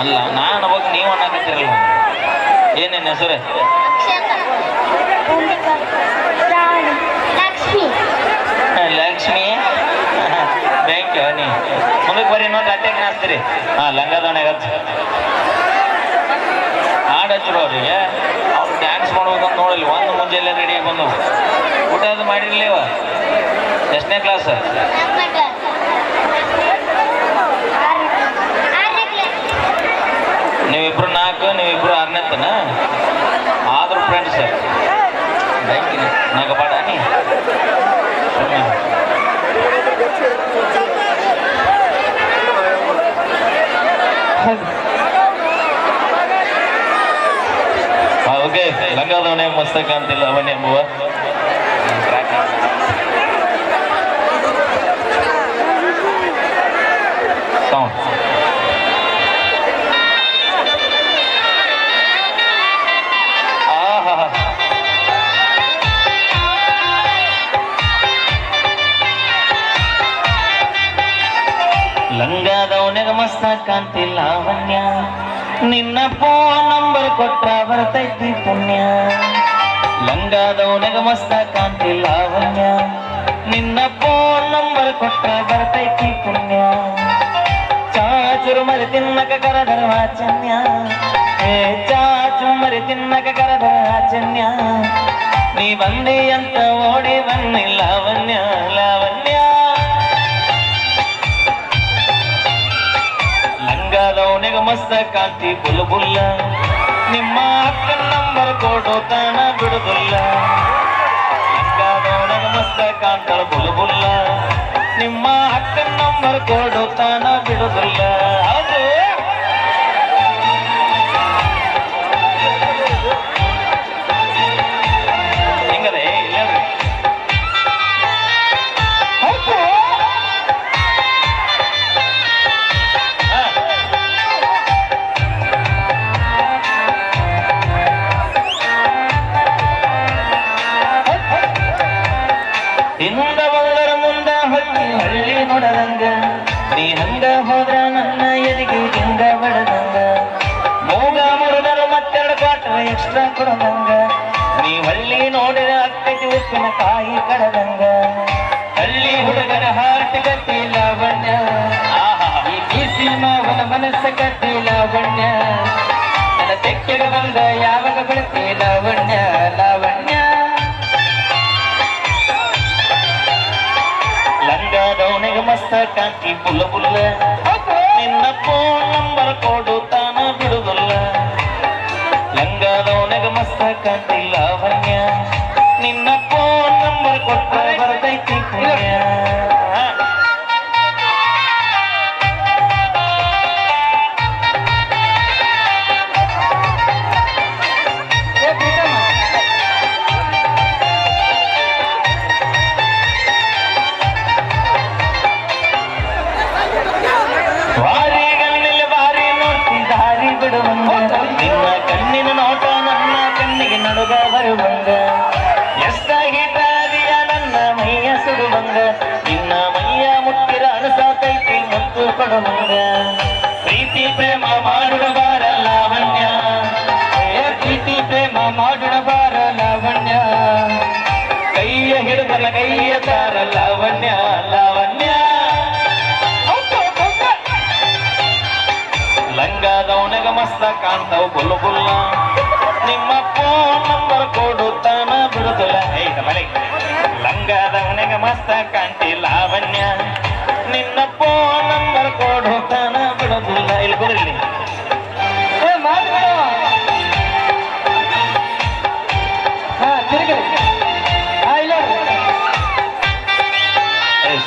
[SPEAKER 1] ಅಲ್ಲ ನಾನು ಹೋಗಿ ನೀವು ಅನ್ನಕತ್ತಿರಲ್ಲ ಏನೇನು ಹೆಸರೇ ಲಕ್ಷ್ಮಿ ಬ್ಯಾಂಕ್ ನೀ ಮುಂದಕ್ಕೆ ಬರ್ರಿ ನೋಡಿ ಅಟ್ಟೆಗೆ ಹಾಕ್ತೀರಿ ಹಾಂ ಲಂಗದವಣೆಗೆ ಹಚ್ಚ ಹಾಡು ಹಚ್ಚಿರು ಅವ್ರಿಗೆ ಅವ್ರು ಡ್ಯಾನ್ಸ್ ಮಾಡ್ಬೇಕಂತ ನೋಡಲಿ ಒಂದು ಮುಂಜಾನೆ ರೆಡಿ ಬಂದು ಊಟ ಅದು ಮಾಡಿರ್ಲಿವ ಎಷ್ಟನೇ ಕ್ಲಾಸ್ ನೀವಿಬ್ರು 4 ನೀವಿಬ್ರು 6ನೇ ತನ ಆದ್ರೂ ಫ್ರೆಂಡ್ಸ್ ಬ್ಯಾಂಕಿನ ನಗಬಾಡ ನೀ ಓಕೆ ಲಂಗದವನೇ ಮಸ್ತಕ ಅಂತಿಲ್ಲ ಅವನೇ ಎಂಬುವ ಸೌಂಡ್ ಲಂಗದವನಿಗೆ ಮಸ್ತ ಕಾಂತಿ ಲಾವಣ್ಯ ನಿನ್ನ ಫೋನ್ ನಂಬರ್ ಕೊಟ್ಟ ಬರ್ತೈತಿ ಪುಣ್ಯ ಲಂಗದವನಿಗೆ ಮಸ್ತ ಕಾಂತಿ ಲಾವಣ್ಯ ನಿನ್ನ ಫೋನ್ ನಂಬರ್ ಕೊಟ್ಟ ಬರ್ತೈತಿ ಪುಣ್ಯ ಚಾಚುರು ಮರಿ ತಿನ್ನಕ ಕರದರ ವಾಚನ್ಯ ಏ ಚಾಚು ಮರಿ ತಿನ್ನಕ ಕರದರ ವಾಚನ್ಯ ನೀ ಬಂದಿ ಅಂತ ಓಡಿ ಬನ್ನಿ ಲಾವಣ್ಯ ಲಾವಣ್ಯ ಲಂಗದವನಿಗೆ ಮಸ್ತ ಕಾಂತಿ ಬುಲ್ಬುಲ್ಲ ನಿಮ್ಮ ಅಕ್ಕನ ನಂಬರ್ ಕೊಡೋ ತಾನ ಬಿಡುದಿಲ್ಲ ಲಂಗದವನಿಗೆ ಮಸ್ತ ಕಾಂತಳ ಬುಲ್ಬುಲ್ಲ ನಿಮ್ಮ ಅಕ್ಕನ ನಂಬರ್ ಕೊಡೋ ತಾನ ಬಿಡುದಿಲ್ಲ ಹೌದು ಹೆಂಗದೆ ಇಲ್ಲ ಹಿಂದ ಬಂದರ ಮುಂದ ಹಳ್ಳಿ ನೋಡದಂಗ ನೀ ಹಂಗ ಹೋದ್ರ ನನ್ನ ಎದಿಗೆ ಹಿಂಗ ಬಡದಂಗ ಮೂಗ ಮುರಿದರು ಮತ್ತೆರಡು ಕ್ವಾರ್ಟರ್ ಎಕ್ಸ್ಟ್ರಾ ಕೊಡದಂಗ ನೀ ಹಳ್ಳಿ ನೋಡಿದ ಅಕ್ಕಿ ಉಪ್ಪಿನಕಾಯಿ ಕಡದಂಗ ಹಳ್ಳಿ ಹುಡುಗರ ಹಾರ್ಟ್ ಗಟ್ಟಿ ಲಾವಣ್ಯ ಈ ಬೀಸಿ ಮಾವನ ಮನಸ್ಸ ಕಟ್ಟಿ
[SPEAKER 2] ಲಾವಣ್ಯ ನನ್ನ ತೆಕ್ಕೆಗೆ ಬಂದ ಯಾವಾಗ ಬೆಳತಿ ಲಾವಣ್ಯ ಲಾವಣ್ಯ
[SPEAKER 1] ಲಂಗದವನಿಗೆ ಮಸ್ತ ಕಾಂತಿ ಬುಲ್ಲ ಬುಲ್ಲ ನಿನ್ನ ಫೋನ್ ನಂಬರ್ ಕೊಡು ತಾನ ಬಿಡುದಿಲ್ಲ ಲಂಗದವನಿಗೆ ಮಸ್ತ ಕಾಂತಿ ಲಾವಣ್ಯ ನಿನ್ನ ಫೋನ್ ನಂಬರ್ ಕೊಟ್ಟ ಬರ್ತೈತಿ ಪುಣ್ಯ ನಿನ್ನ ಕಣ್ಣಿನ ನೋಟ ನನ್ನ ಕಣ್ಣಿಗೆ ನಡುಗ ಬರುವಂಗ ಎಷ್ಟ ಹಿಟಾದಿಯ ನನ್ನ ಮೈಯ ಸುಡುವಂಗ ನಿನ್ನ ಮೈಯ ಮುಟ್ಟಿರ ಅನಸಾತೈತಿ ಮುತ್ತು ಕೊಡುವಂಗ ಪ್ರೀತಿ ಪ್ರೇಮ ಮಾಡುವ ಬಾರ ಲಾವಣ್ಯ
[SPEAKER 2] ಪ್ರೀತಿ ಪ್ರೇಮ ಮಾಡುವ ಬಾರ ಲಾವಣ್ಯ
[SPEAKER 1] ಕೈಯ ಹಿಡಿದರ ಕೈಯ ತಾರ ಲಾವಣ್ಯ ಲಾವಣ್ಯ ಲಂಗದವನಿಗೆ ಮಸ್ತ ಕಾಣ್ತಾವ್ ಬುಲ್ಲ ಬುಲ್ಲ ನಿಮ್ಮ ಫೋನ್ ನಂಬರ್ ಕೊಡು ತಾನ ಬಿಡುದಿಲ್ಲ ಲಂಗದವನಿಗೆ ಮಸ್ತ ಕಾಂತಿ ಲಾವಣ್ಯ ನಿನ್ನ ಫೋನ್ ನಂಬರ್ ಕೊಡು ತಾನ ಬಿಡುದಿಲ್ಲ ಇಲ್ಲಿ ಬರಲಿ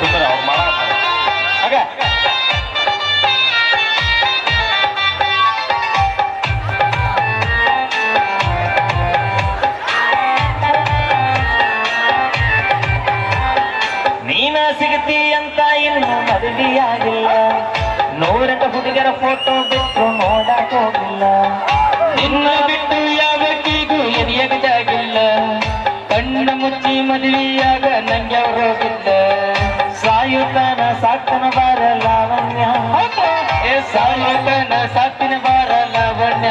[SPEAKER 1] ಸುಮ್ಮನೆ ಅವ್ರು ಮಾಡ್ತಾರೆ ಆಗ ನೀನ ಸಿಗತಿ ಅಂತ ಇನ್ನು ಮದುವೆಯಾಗಿಲ್ಲ ನೂರೆಂಟು ಹುಡುಗರ ಫೋಟೋ ಬಿಟ್ಟು ನೋಡಕ್ ಹೋಗಿಲ್ಲ
[SPEAKER 2] ನಿನ್ನ ಬಿಟ್ಟು ಯಾವತ್ತಿಗೂ ಎದೆಯಾಗ ಜಾಗಿಲ್ಲ ಕಣ್ಣ ಮುಚ್ಚಿ ಮದುವೆಯಾಗ ನಂಗೆ ಹೋಗಿಲ್ಲ
[SPEAKER 1] ಸಾಯುತ್ತಾನ ಸಾಕ್ತನ ಬಾರ ಲಾವಣ್ಯ
[SPEAKER 2] ಸಾಯುತನ ಸಾತಿನ ಬಾರ ಲಾವಣ್ಯ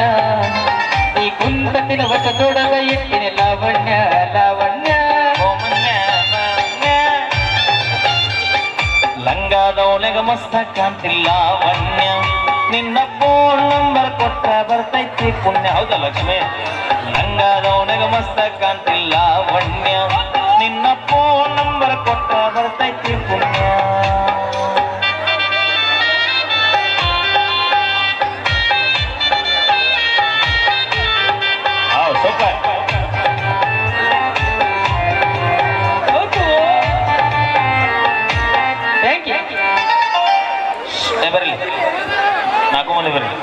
[SPEAKER 2] ಈ ಕುಂತತಿನ ವಚ ತೊಡಗ ಇಟ್ಟಿನ ಲಾವಣ್ಯ ಲಾವಣ್ಯ
[SPEAKER 1] ಲಂಗದವನಿಗೆ ಮಸ್ತ ಕಾಂತಿ ಲಾವಣ್ಯ ನಿನ್ನ ಫೋನ್ ನಂಬರ್ ಕೊಟ್ಟ ಬರ್ತೈತಿ ಪುಣ್ಯ ಹೌದಾ ಲಕ್ಷ್ಮಿ ಲಂಗದವನಿಗೆ ಮಸ್ತ ಕಾಂತಿ ಲಾವಣ್ಯ ನಿನ್ನ ಫೋನ್ ನಂಬರ್ ಕೊಟ್ಟ ಬರ್ತೈತಿ ಪುಣ್ಯ ಸೂಪರ್
[SPEAKER 2] ಥ್ಯಾಂಕ್ ಯು
[SPEAKER 1] ಬರಲಿ ನಾಲ್ಕು ಮಂದಿ ಬರಲಿ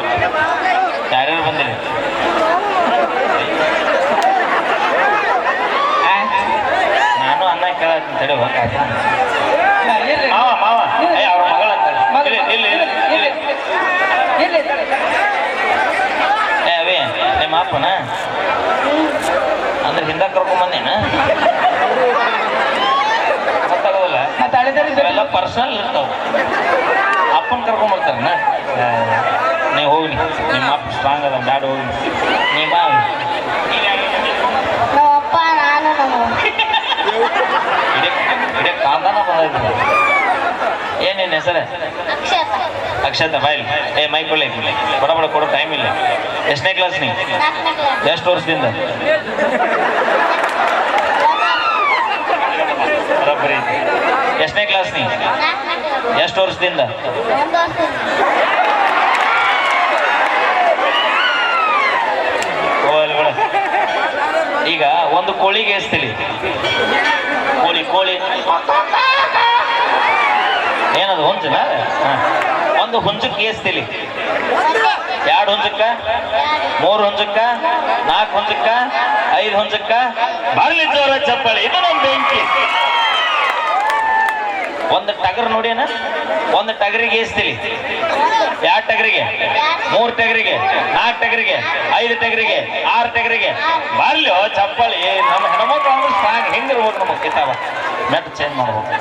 [SPEAKER 1] ಯಾರ್ಯಾರು ಬಂದಿರಿ ನಾನು ಅನ್ನ ಕೇಳತ್ತೀನಿ ತಡಿ ಮಾವ ಮಾವ ಅವ್ರ ಮಗಳ ಅಂತ ಇಲ್ಲಿ ಅವೇ ನಿಮ್ಮ ಅಪ್ಪನ ಅಂದ್ರೆ ಹಿಂದ ಕರ್ಕೊಂಡ್ ಬಂದೇನ ಗೊತ್ತಾಗೋದಿಲ್ಲ ಇವೆಲ್ಲ ಪರ್ಸನಲ್ ಇರ್ತಾವ ಅಪ್ಪನ ಕರ್ಕೊಂಡ್ ಬರ್ತಾರನ ನೀವು ಹೋಗಿ ನಿಮ್ಮ ಅಪ್ಪ ಸ್ಟ್ರಾಂಗ್ ಅದ ಬ್ಯಾಡ ಹೋಗಿ ನೀ ಬಾ
[SPEAKER 6] ನಮ್ಮಪ್ಪ ನಾನು
[SPEAKER 1] ಇಡೀ ಕಾಂದಾನ ಬಂದ ಏನೇನು ಹೆಸರು
[SPEAKER 6] ಅಕ್ಷತ
[SPEAKER 1] ಅಕ್ಷತ ಬಾಯ್ಲಿ ಮೈಕೊಳ್ಳಿ ಬಡ ಬಡ ಕೊಡೋ ಟೈಮ್ ಇಲ್ಲ ಎಷ್ಟನೇ ಕ್ಲಾಸ್ ನೀ
[SPEAKER 6] 4ನೇ ಕ್ಲಾಸ್
[SPEAKER 1] ಎಷ್ಟು ವರ್ಷದಿಂದ ಬರೋಬ್ಬರಿ ಎಷ್ಟನೇ ಕ್ಲಾಸ್ ನೀ
[SPEAKER 6] 4ನೇ ಕ್ಲಾಸ್
[SPEAKER 1] ಎಷ್ಟು ವರ್ಷದಿಂದ
[SPEAKER 6] 1 ವರ್ಷದಿಂದ
[SPEAKER 1] ಈಗ ಒಂದು ಕೋಳಿಗೆ ಎಸ್ತಿಲಿ ಕೋಳಿ ಕೋಳಿ ಏನದು ಹುಂಜನ ಒಂದು ಹುಂಜಕ್ಕೆ ಎಸ್ತಿಲಿ 2 ಹುಂಜಕ್ಕ 3 ಹುಂಜಕ್ಕ 4 ಹುಂಜಕ್ಕ 5 ಹುಂಜಕ್ಕ ಬರ್ಲಿ ಜೋರ ಚಪ್ಪಳಿ ಇದು ನಮ್ಮ ಬೆಂಕಿ ಒಂದು ಟಗರ್ ನೋಡಿನ ಒಂದು ಟಗರಿಗೆ ಎಸ್ತಿಲಿ 2 ಟಗರಿಗೆ 3 ಟಗರಿಗೆ 4 ಟಗರಿಗೆ 5 ಟಗರಿಗೆ 6 ಟಗರಿಗೆ ಬರ್ಲಿ ಚಪ್ಪಳಿ ನಮ್ಮ ಹೆಣ್ಮಕ್ಳು ಅಂದ್ರೆ ಸಾಂಗ್ ಹೆಂಗಿರ್ಬೇಕು ನಮಗೆ ಕಿತಾವ ಮೆಟ್ ಚೇಂಜ್ ಮಾಡ್ಬೇಕು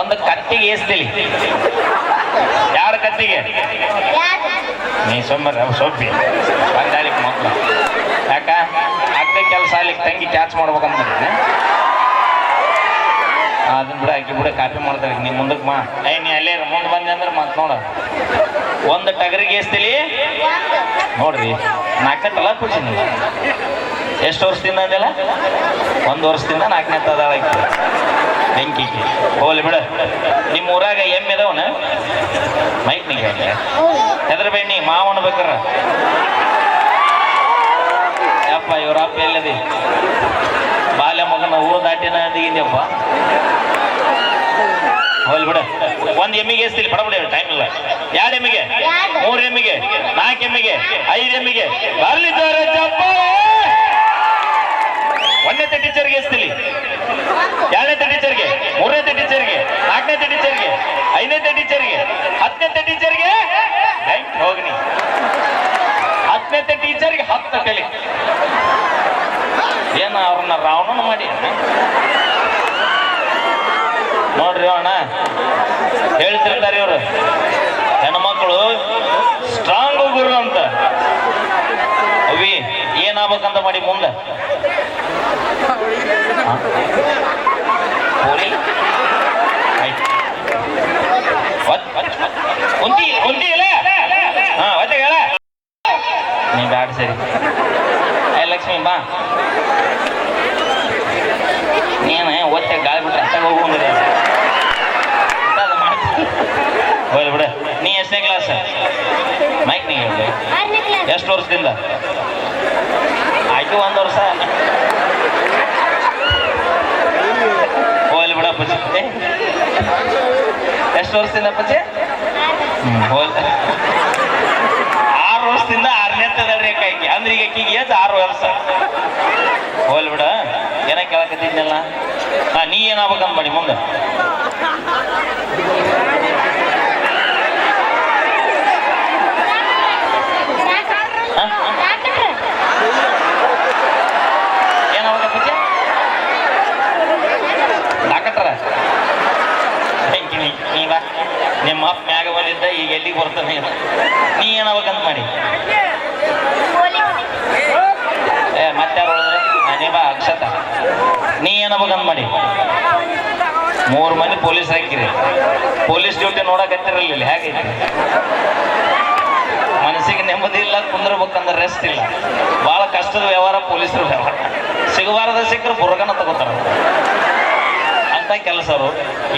[SPEAKER 1] ಒಂದು ಕತ್ತಿಗೆ ಎಸ್ತಿಲಿ 2 ಕತ್ತಿಗೆ ನೀ ಸುಮ್ಮನೆ ಸೊಪ್ಪಿ ಬಂದಾಲಿಕ್ ಮಕ್ಕಳು ಯಾಕ ಅತ್ತೆ ಕೆಲಸ ಆಗ್ಲಿಕ್ಕೆ ತಂಗಿ ಕ್ಯಾಚ್ ಮಾಡ್ಬೇಕಂತ ಅದನ್ನ ಬಿಡ ಆಕಿ ಬಿಡ ಕಾಪಿ ಮಾಡ್ತಾರೆ ನೀ ಮುಂದಕ್ಕೆ ಮಾ ನೀ ಅಲ್ಲೇ ಮುಂದೆ ಬಂದೆ ಅಂದ್ರೆ ಮತ್ ನೋಡ ಒಂದು ಟಗರಿಗೆ ಎಸ್ತಿಲಿ ನೋಡ್ರಿ ನಾಲ್ಕನೇತಲ್ಲ ಖುಷಿ ಎಷ್ಟು ವರ್ಷದಿಂದ ಅಂದೆಲ್ಲ 1 ವರ್ಷದಿಂದ 4ನೇ ತದಾಳ ಬೆಂಕಿಗೆ ಹೋಗ್ಲಿ ಬಿಡ. ನಿಮ್ಮ ಊರಾಗ ಎಮ್ಮೆ ಇದಾವನ ಮೈಕ್ ನಿಂಗೆ ಹೆದ್ರ ಬೆಣ್ಣಿ ಮಾವ ಅನ್ಬೇಕಾರ ಯಪ್ಪ ಇವ್ರ ಅಪ್ಪ ಎಲ್ಲದಿ ಬಾಲ್ಯ ಮಗನ ಊರು ದಾಟಿನ ಅಂದಿಗಿದ್ಯಪ್ಪ. ಹೋಗ್ಲಿ ಬಿಡ. 1 ಎಮ್ಮಿಗೆ ಎಸ್ತಿಲಿ ಪಡಬಿಡಿ ಟೈಮ್ ಇಲ್ಲ. 2 ಎಮ್ಮಿಗೆ 3 ಎಮ್ಮಿಗೆ 4 ಎಮ್ಮಿಗೆ 5 ಎಮ್ಮಿಗೆ ಬರ್ಲಿ ಚಪ್ಪಾಳೆ. 1ನೇ ಟೀಚರ್ಗೆ ಎಸ್ತಿಲಿ 2ನೇ ಟೀಚರ್ಗೆ 3ನೇ ಟೀಚರ್ಗೆ 4ನೇ ಟೀಚರ್ಗೆ 5ನೇ ಟೀಚರ್ಗೆ 10ನೇ ಟೀಚರ್ಗೆ ಹೋಗ್ನಿ 10ನೇ ಟೀಚರ್ಗೆ 10 ತಲೆ ಏನ ಅವ್ರನ್ನ ರಾವಣನ ಮಾಡಿ ನೋಡ್ರಿ ಅಣ್ಣ ಹೇಳ್ತಿರ್ತಾರೆ ಇವ್ರು ಹೆಣ್ಮಕ್ಳು ಸ್ಟ್ರಾಂಗ್ ಗುರು ಅಂತ. ಅವಿ ಏನಾಗ್ಬೇಕಂತ ಮಾಡಿ ಮುಂದೆ ಕುಂತಿ ಇಲ್ಲ ಹಾ ಒತ್ತೆ ಹೇಳ ನೀ ಬ್ಯಾಡ ಸರಿ. ಲಕ್ಷ್ಮಿ ಬಾ ನೀನು ಒತ್ತೆ ಗಾಳಿ ಬಿಟ್ರೆ ಅಷ್ಟ ಹೋಗ್ಬಂದ್ರೆ ಹೋಗ್ಲಿ ಬಿಡ. ನೀ ಎಷ್ಟನೇ ಕ್ಲಾಸ್ ಮೈಕ್ ನೀ ಹೇಳಿ ಎಷ್ಟು ವರ್ಷದಿಂದ ಆಯ್ತು? 1 ವರ್ಷ. ಹೋಗ್ಲಿ ಬಿಡ ಪಚ್ಚಿ ಎಷ್ಟು ವರ್ಷದಿಂದ ಪಚ್ಚಿ? 6 ವರ್ಷದಿಂದ 6ನೇ ತದಳ್ರಿ ಕೈಗೆ ಅಂದ್ರೆ ಈಗ ಕೀಗೆ ಏಜ್ 6 ವರ್ಷ. ಹೋಗ್ಲಿ ಬಿಡ. ಏನ ಕೇಳಕತ್ತಿದ್ನಲ್ಲ ನೀ ಏನಾಗ್ಬೇಕಂತ ಮಾಡಿ ಮುಂದೆ? ಏನಾಗ್ಬೇಕಪ್ಪಚ್ಚಿ? ಡಾಕ್ಟರ ನೀ ಬಾ. ನಿಮ್ಮ ಅಪ್ಪ ಮ್ಯಾಗ ಬಂದಿದ್ದ ಈಗ ಎಲ್ಲಿಗೆ ಬರ್ತಾನೆ? ನೀ ಏನಾಗ್ಬೇಕಂತ ಮಾಡಿ? ಮತ್ತೆ ಯಾರು ಹೇಳಿದ್ರೆ ನೀ ಬಾ ಅಕ್ಷತ. ನೀ ಏನಾಗ್ಬೇಕಂತ ಮಾಡಿ? 3 ಮಂದಿ ಪೊಲೀಸ್ ಹಾಕಿರಿ. ಪೊಲೀಸ್ ಡ್ಯೂಟಿ ನೋಡಕತ್ತಿರಲಿಲ್ಲ ಹೇಗೈತಿ? ಮನಸ್ಸಿಗೆ ನೆಮ್ಮದಿ ಇಲ್ಲ, ಕುಂದ್ರಬೇಕಂದ್ರೆ ರೆಸ್ಟ್ ಇಲ್ಲ. ಭಾಳ ಕಷ್ಟದ ವ್ಯವಹಾರ ಪೊಲೀಸರು ವ್ಯವಹಾರ. ಸಿಗಬಾರದ ಸಿಕ್ಕರು ಬುರ್ಗನ ತಗೋತಾರ ಅಂತ ಕೆಲಸರು.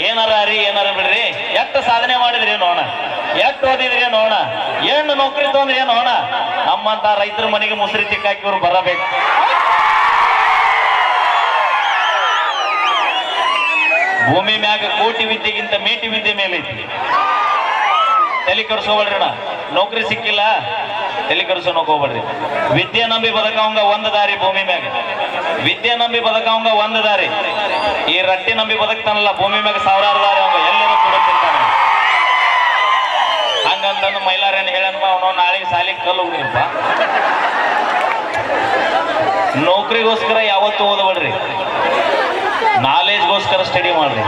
[SPEAKER 1] ಏನಾರ ಅರಿ ಏನಾರ ಬಿಡ್ರಿ. ಎಷ್ಟು ಸಾಧನೆ ಮಾಡಿದ್ರಿ ನೋಣ, ಎಷ್ಟು ಓದಿದ್ರಿ ನೋಣ, ಏನು ನೌಕರಿ ತೊಂದ್ರಿ ನೋಣ. ನಮ್ಮಂತ ರೈತರ ಮನೆಗೆ ಮುಸ್ರಿ ತಿಕ್ಕಾಕಿ ಇವ್ರು ಬರಬೇಕು. ಭೂಮಿ ಮ್ಯಾಗ ಕೋಟಿ ವಿದ್ಯೆಗಿಂತ ಮೇಟಿ ವಿದ್ಯೆ ಮೇಲೆ ಐತಿ. ತಲೆ ಕೆಡಿಸೋಬೇಡ್ರಿ ಅಣ್ಣ. ನೌಕರಿ ಸಿಕ್ಕಿಲ್ಲ ತಲೆ ಕೆಡಿಸೋನಕ್ ಹೋಗ್ಬೇಡ್ರಿ. ವಿದ್ಯೆ ನಂಬಿ ಬದುಕವಂಗ 1 ದಾರಿ ಭೂಮಿ ಮ್ಯಾಗ. ವಿದ್ಯೆ ನಂಬಿ ಬದುಕವಂಗ 1 ದಾರಿ. ಈ ರಟ್ಟಿ ನಂಬಿ ಬದುಕ್ತಾನಲ್ಲ ಭೂಮಿ ಮ್ಯಾಗ 1000 ದಾರಿ ಅವಂಗ ಎಲ್ಲರೂ ಕೊಡುತ್ತಿರ್ತಾನೆ. ಹಂಗಂತಂದು ಮೈಲಾರೇನು ಹೇಳನ್ಪ ಅವನು ನಾಳೆಗೆ ಸಾಲಿಗೆ ಕಲ್ಲು ಹೋಗ್ರಿಪ್ಪ. ನೌಕರಿಗೋಸ್ಕರ ಯಾವತ್ತೂ ಓದಬೇಡ್ರಿ, ನಾಲೆಜ್ಗೋಸ್ಕರ ಸ್ಟಡಿ ಮಾಡ್ರಿ.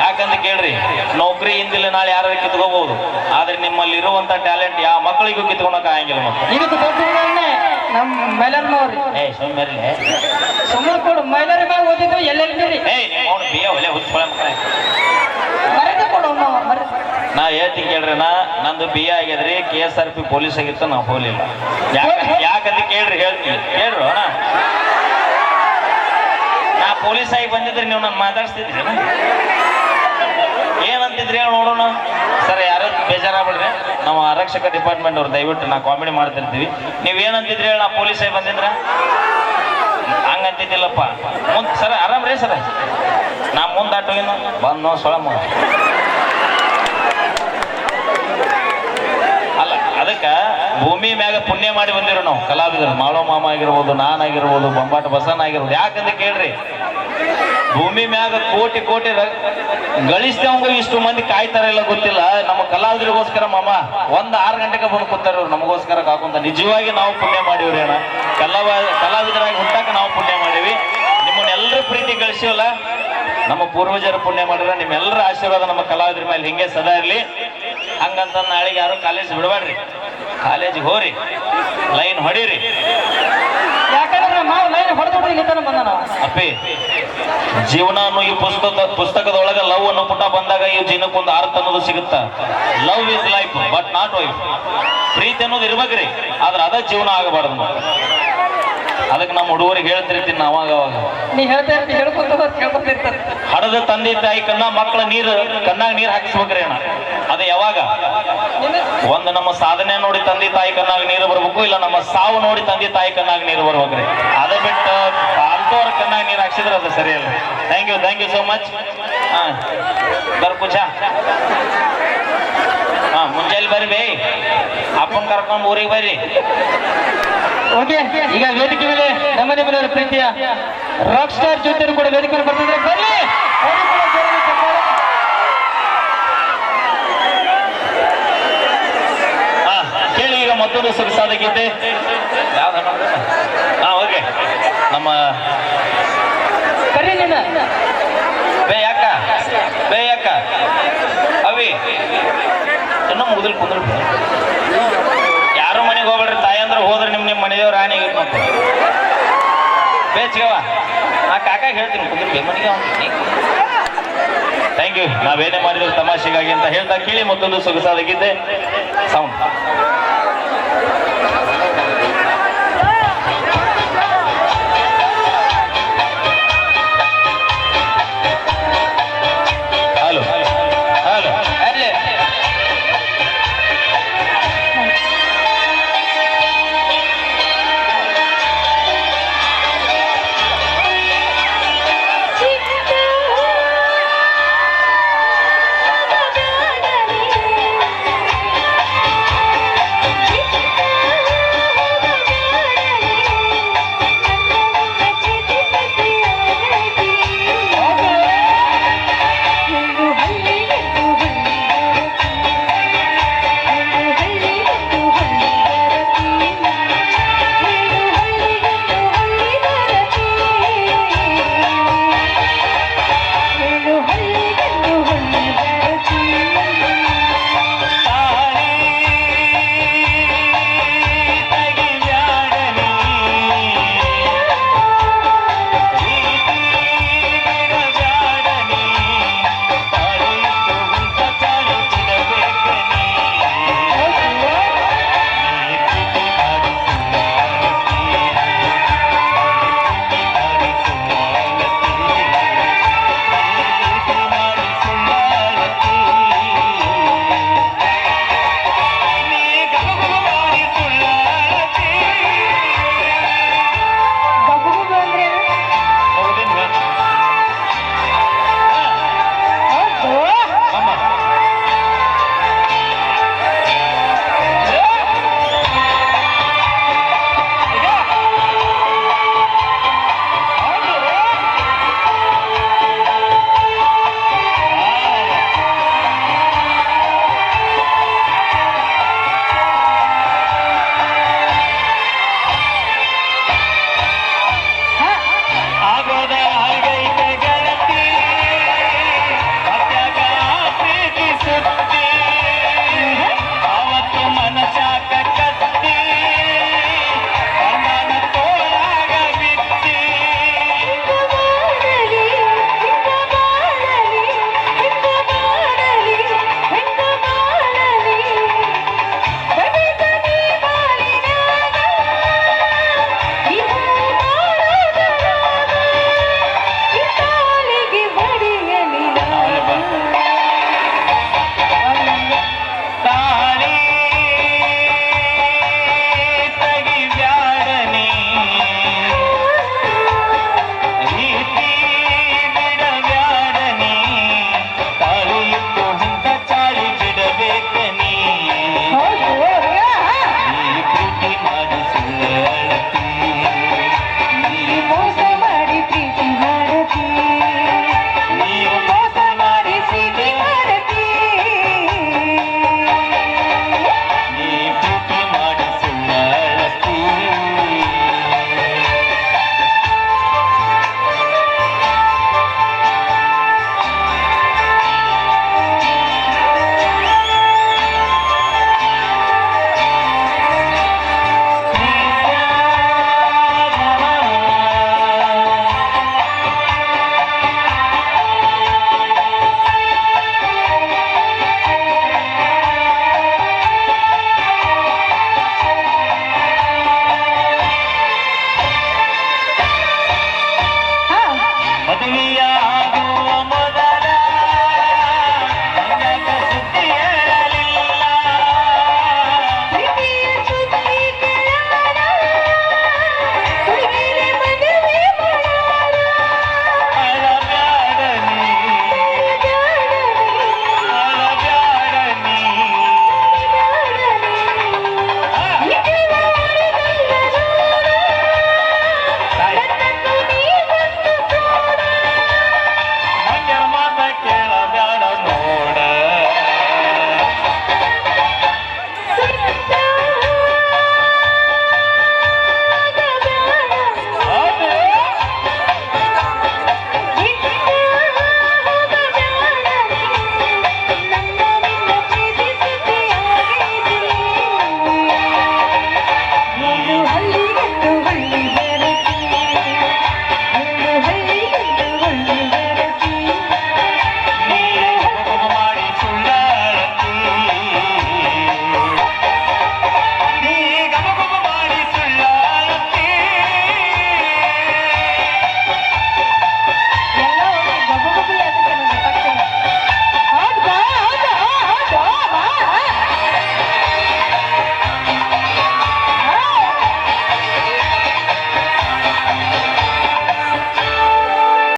[SPEAKER 1] ಯಾಕಂತ ಕೇಳ್ರಿ, ನೌಕರಿ ಇಂದಿಲ್ಲ ನಾಳೆ ಯಾರು ಕಿತ್ಕೋಬಹುದು, ಆದ್ರೆ ನಿಮ್ಮಲ್ಲಿ ಇರುವಂತ ಟ್ಯಾಲೆಂಟ್ ಯಾವ ಮಕ್ಕಳಿಗೂ ಕಿತ್ಕೊಳಕ್ ಆಗಂಗಿಲ್ಲ.
[SPEAKER 2] ಇದಕ್ಕೆ ದೊಡ್ಡ ನಮ್ಮ ಮೈಲಾರನವ್ರಿ ಸುಮ್ಮನೆ ಕೊಡು. ಮೈಲಾರ ಮ್ಯಾಗ ಓದಿದ್ದು ಎಲ್ಲೆಲ್ಲಿ
[SPEAKER 1] ನಾ ಹೇಳ್ತೀನಿ ಕೇಳ್ರಿ, ನಂದು BA ಆಗ್ಯದ್ರಿ, KSRP ಪೊಲೀಸ್ ಆಗಿತ್ತು, ನಾವು ಹೋಗ್ಲಿಲ್ಲ. ಯಾಕಂತ ಕೇಳ್ರಿ, ಹೇಳ್ತೀನಿ ಕೇಳ್ರು ಅಣ್ಣ. ನಾ ಪೊಲೀಸ್ ಆಗಿ ಬಂದಿದ್ರಿ ನೀವು ನಾನು ಮಾತಾಡ್ಸ್ತಿದ್ರಿ ಏನಂತಿದ್ರಿ ಹೇಳಿ ನೋಡೋಣ. ಸರ್ ಯಾರು ಬೇಜಾರಾಗ್ಬಿಡ್ರಿ, ನಾವು ಆರಕ್ಷಕ ಡಿಪಾರ್ಟ್ಮೆಂಟ್ ಅವ್ರು, ದಯವಿಟ್ಟು ನಾ ಕಾಮಿಡಿ ಮಾಡ್ತಿರ್ತೀವಿ. ನೀವೇನಂತಿದ್ರಿ ಹೇಳಿ ನಾ ಪೊಲೀಸ್ ಆಗಿ ಬಂದಿದ್ರ? ಹಂಗಂತಿದ್ದಿಲ್ಲಪ್ಪ. ಸರ್ ಆರಾಮ್ರಿ ಸರ್, ನಾ ಮುಂದಾಟೋಗಿನ ಬಂದು ಸೊಳ ಅಲ್ಲ. ಅದಕ್ಕೆ ಭೂಮಿ ಮ್ಯಾಗ ಪುಣ್ಯ ಮಾಡಿ ಬಂದಿರೋ ನಾವು ಕಲಾವಿದರು. ಮಾಳೋ ಮಾಮ ಆಗಿರ್ಬೋದು, ನಾನಾಗಿರ್ಬೋದು, ಬೊಂಬಾಟ ಬಸನ್ ಆಗಿರ್ಬೋದು. ಯಾಕಂತ ಕೇಳ್ರಿ, ಭೂಮಿ ಮ್ಯಾಗ ಕೋಟಿ ಕೋಟಿ ಗಳಿಸಿದವಂಗ ಇಷ್ಟು ಮಂದಿ ಕಾಯ್ತಾರಿಲ್ಲ ಗೊತ್ತಿಲ್ಲ. ನಮ್ಮ ಕಲಾವಿದರಿಗೋಸ್ಕರ ಮಾಮ 6 ಗಂಟೆಗೆ ಬಂದು ಕೂತಾರ ನಮಗೋಸ್ಕರ ಕಾಕೊಂತ. ನಿಜವಾಗಿ ನಾವು ಪುಣ್ಯ ಮಾಡಿವ್ರಿ ಅಣ್ಣ. ಕಲಾವಿದರಾಗಿ ಹುಟ್ಟಾಕ ನಾವು ಪುಣ್ಯ ಮಾಡೀವಿ. ನಿಮ್ಮನ್ನೆಲ್ಲರೂ ಪ್ರೀತಿ ಗಳಿಸಿವಲ್ಲ, ನಮ್ಮ ಪೂರ್ವಜರು ಪುಣ್ಯ ಮಾಡಿರ. ನಿಮ್ಮೆಲ್ಲರ ಆಶೀರ್ವಾದ ನಮ್ಮ ಕಲಾವಿದರ ಮೇಲೆ ಹಿಂಗೆ ಸದಾ ಇರಲಿ. ಹಂಗಂತ ನಾಳೆಗೆ ಯಾರು ಕಾಲೇಜ್ ಬಿಡಬೇಡ್ರಿ, ಕಾಲೇಜಿಗೆ ಹೋರಿ, ಲೈನ್ ಹೊಡೀರಿ.
[SPEAKER 2] ಯಾಕಂದ್ರೆ ನಾವು ಲೈನ್ ಹೊಡೆದು ಹಿಡಿದು ಇಲ್ಲಿ ತನಕ ಬಂದ ನಾವು
[SPEAKER 1] ಅಪ್ಪಿ ಜೀವನ ಅನ್ನೋ ಈ ಪುಸ್ತಕದೊಳಗ ಲವ್ ಅನ್ನೋ ಪುಟ ಬಂದಾಗ ಈ ಜೀವನಕ್ಕೊಂದು ಅರ್ಥ ಅನ್ನೋದು ಸಿಗುತ್ತ. Love is life but not wife. ಪ್ರೀತಿ ಅನ್ನೋದು ಇರ್ಬೇಕ್ರಿ, ಆದ್ರೆ ಅದ ಜೀವನ ಆಗಬಾರ್ದು. ಅದಕ್ಕೆ ನಮ್ಮ ಹುಡುಗರಿಗೆ ಹೇಳ್ತಿರ್ತೀನಿ ಅವಾಗ ಅವಾಗ,
[SPEAKER 2] ನೀ ಹೇಳ್ತಾ ಇರ್ತಿ ಹೇಳ್ಕೊಂತ ಕೇಳ್ಕೊತಿರ್ತಾರೆ.
[SPEAKER 1] ಹಡದ ತಂದೆ ತಾಯಿ ಮಕ್ಕಳ ಕಣ್ಣಾಗ ನೀರು ಹಾಕಿಸ್ಬೇಕ್ರಿ ಅಣ್ಣ. ಅದು ಯಾವಾಗ ಒಂದು ನಮ್ಮ ಸಾಧನೆ ನೋಡಿ ತಂದೆ ತಾಯಿ ಕಣ್ಣಾಗ ನೀರು ಬರ್ಬೇಕು, ಇಲ್ಲ ನಮ್ಮ ಸಾವು ನೋಡಿ ತಂದೆ ತಾಯಿ ಕಣ್ಣಾಗ ನೀರು ಬರ್ಬೇಕ್ರಿ. ಅದ ಬಿಟ್ಟು ಪಾಲ್ತೋರ ಕಣ್ಣಾಗ ನೀರು ಹಾಕ್ಸಿದ್ರೆ ಅದು ಸರಿಯಲ್ಲ. Thank you so much. ಬರ್ಕುಚ ಮುಂಜಾನೆ ಬರ್ರಿ ಬೇ, ಅಪ್ಪನ್ ಕರ್ಕೊಂಡು ಊರಿಗೆ ಬರ್ರಿ.
[SPEAKER 2] ಓಕೆ, ಈಗ ವೇದಿಕೆ ಮೇಲೆ ನಮ್ಮ ನಿಮ್ಮವರ ಪ್ರೀತಿಯ ರಾಕ್ ಸ್ಟಾರ್ ಜೊತೆ ಕೂಡ ವೇದಿಕೆ ಮೇಲೆ ಬರ್ತಿದ್ರೆ ಬನ್ನಿ. ಅವ್ರು ಕೂಡ ಜೋರಾಗಿ ಚಪ್ಪಾಳೆ.
[SPEAKER 1] ಕೇಳಿ ಈಗ ಮತ್ತೊಂದು ಸೊಗಸಾದ ಗೀತೆ. ಓಕೆ, ನಮ್ಮ
[SPEAKER 2] ಕರಿ ನೀನ
[SPEAKER 1] ಬೇ ಯಾಕ ಅವಿ ಇನ್ನೂ ಮುಗಿಲ್ ಕುಂದ್ರ. ಯಾರು ಮನೆಗೆ ಹೋಗ್ಬೇಡ್ರಿ, ತಾಯಿ ಅಂದ್ರೆ ಹೋದ್ರೆ ನಿಮ್ಮ ಮನೆದೇವ್ರ ಆನೆ ಮತ್ತೆ ಬೇಚ್ಗವ. ನಾ ಕಾಕಾಗ ಹೇಳ್ತೀನಿ ಕುಂದ್ರ ಮನೆಗೆ. Thank you. ನಾವೇನೇ ಮಾಡಿದ್ರು ತಮಾಷೆಗಾಗಿ ಅಂತ ಹೇಳ್ತಾ ಕೇಳಿ ಮತ್ತೊಂದು ಸೊಗಸಾದ ಗೀತೆ. ಸೌಂಡ್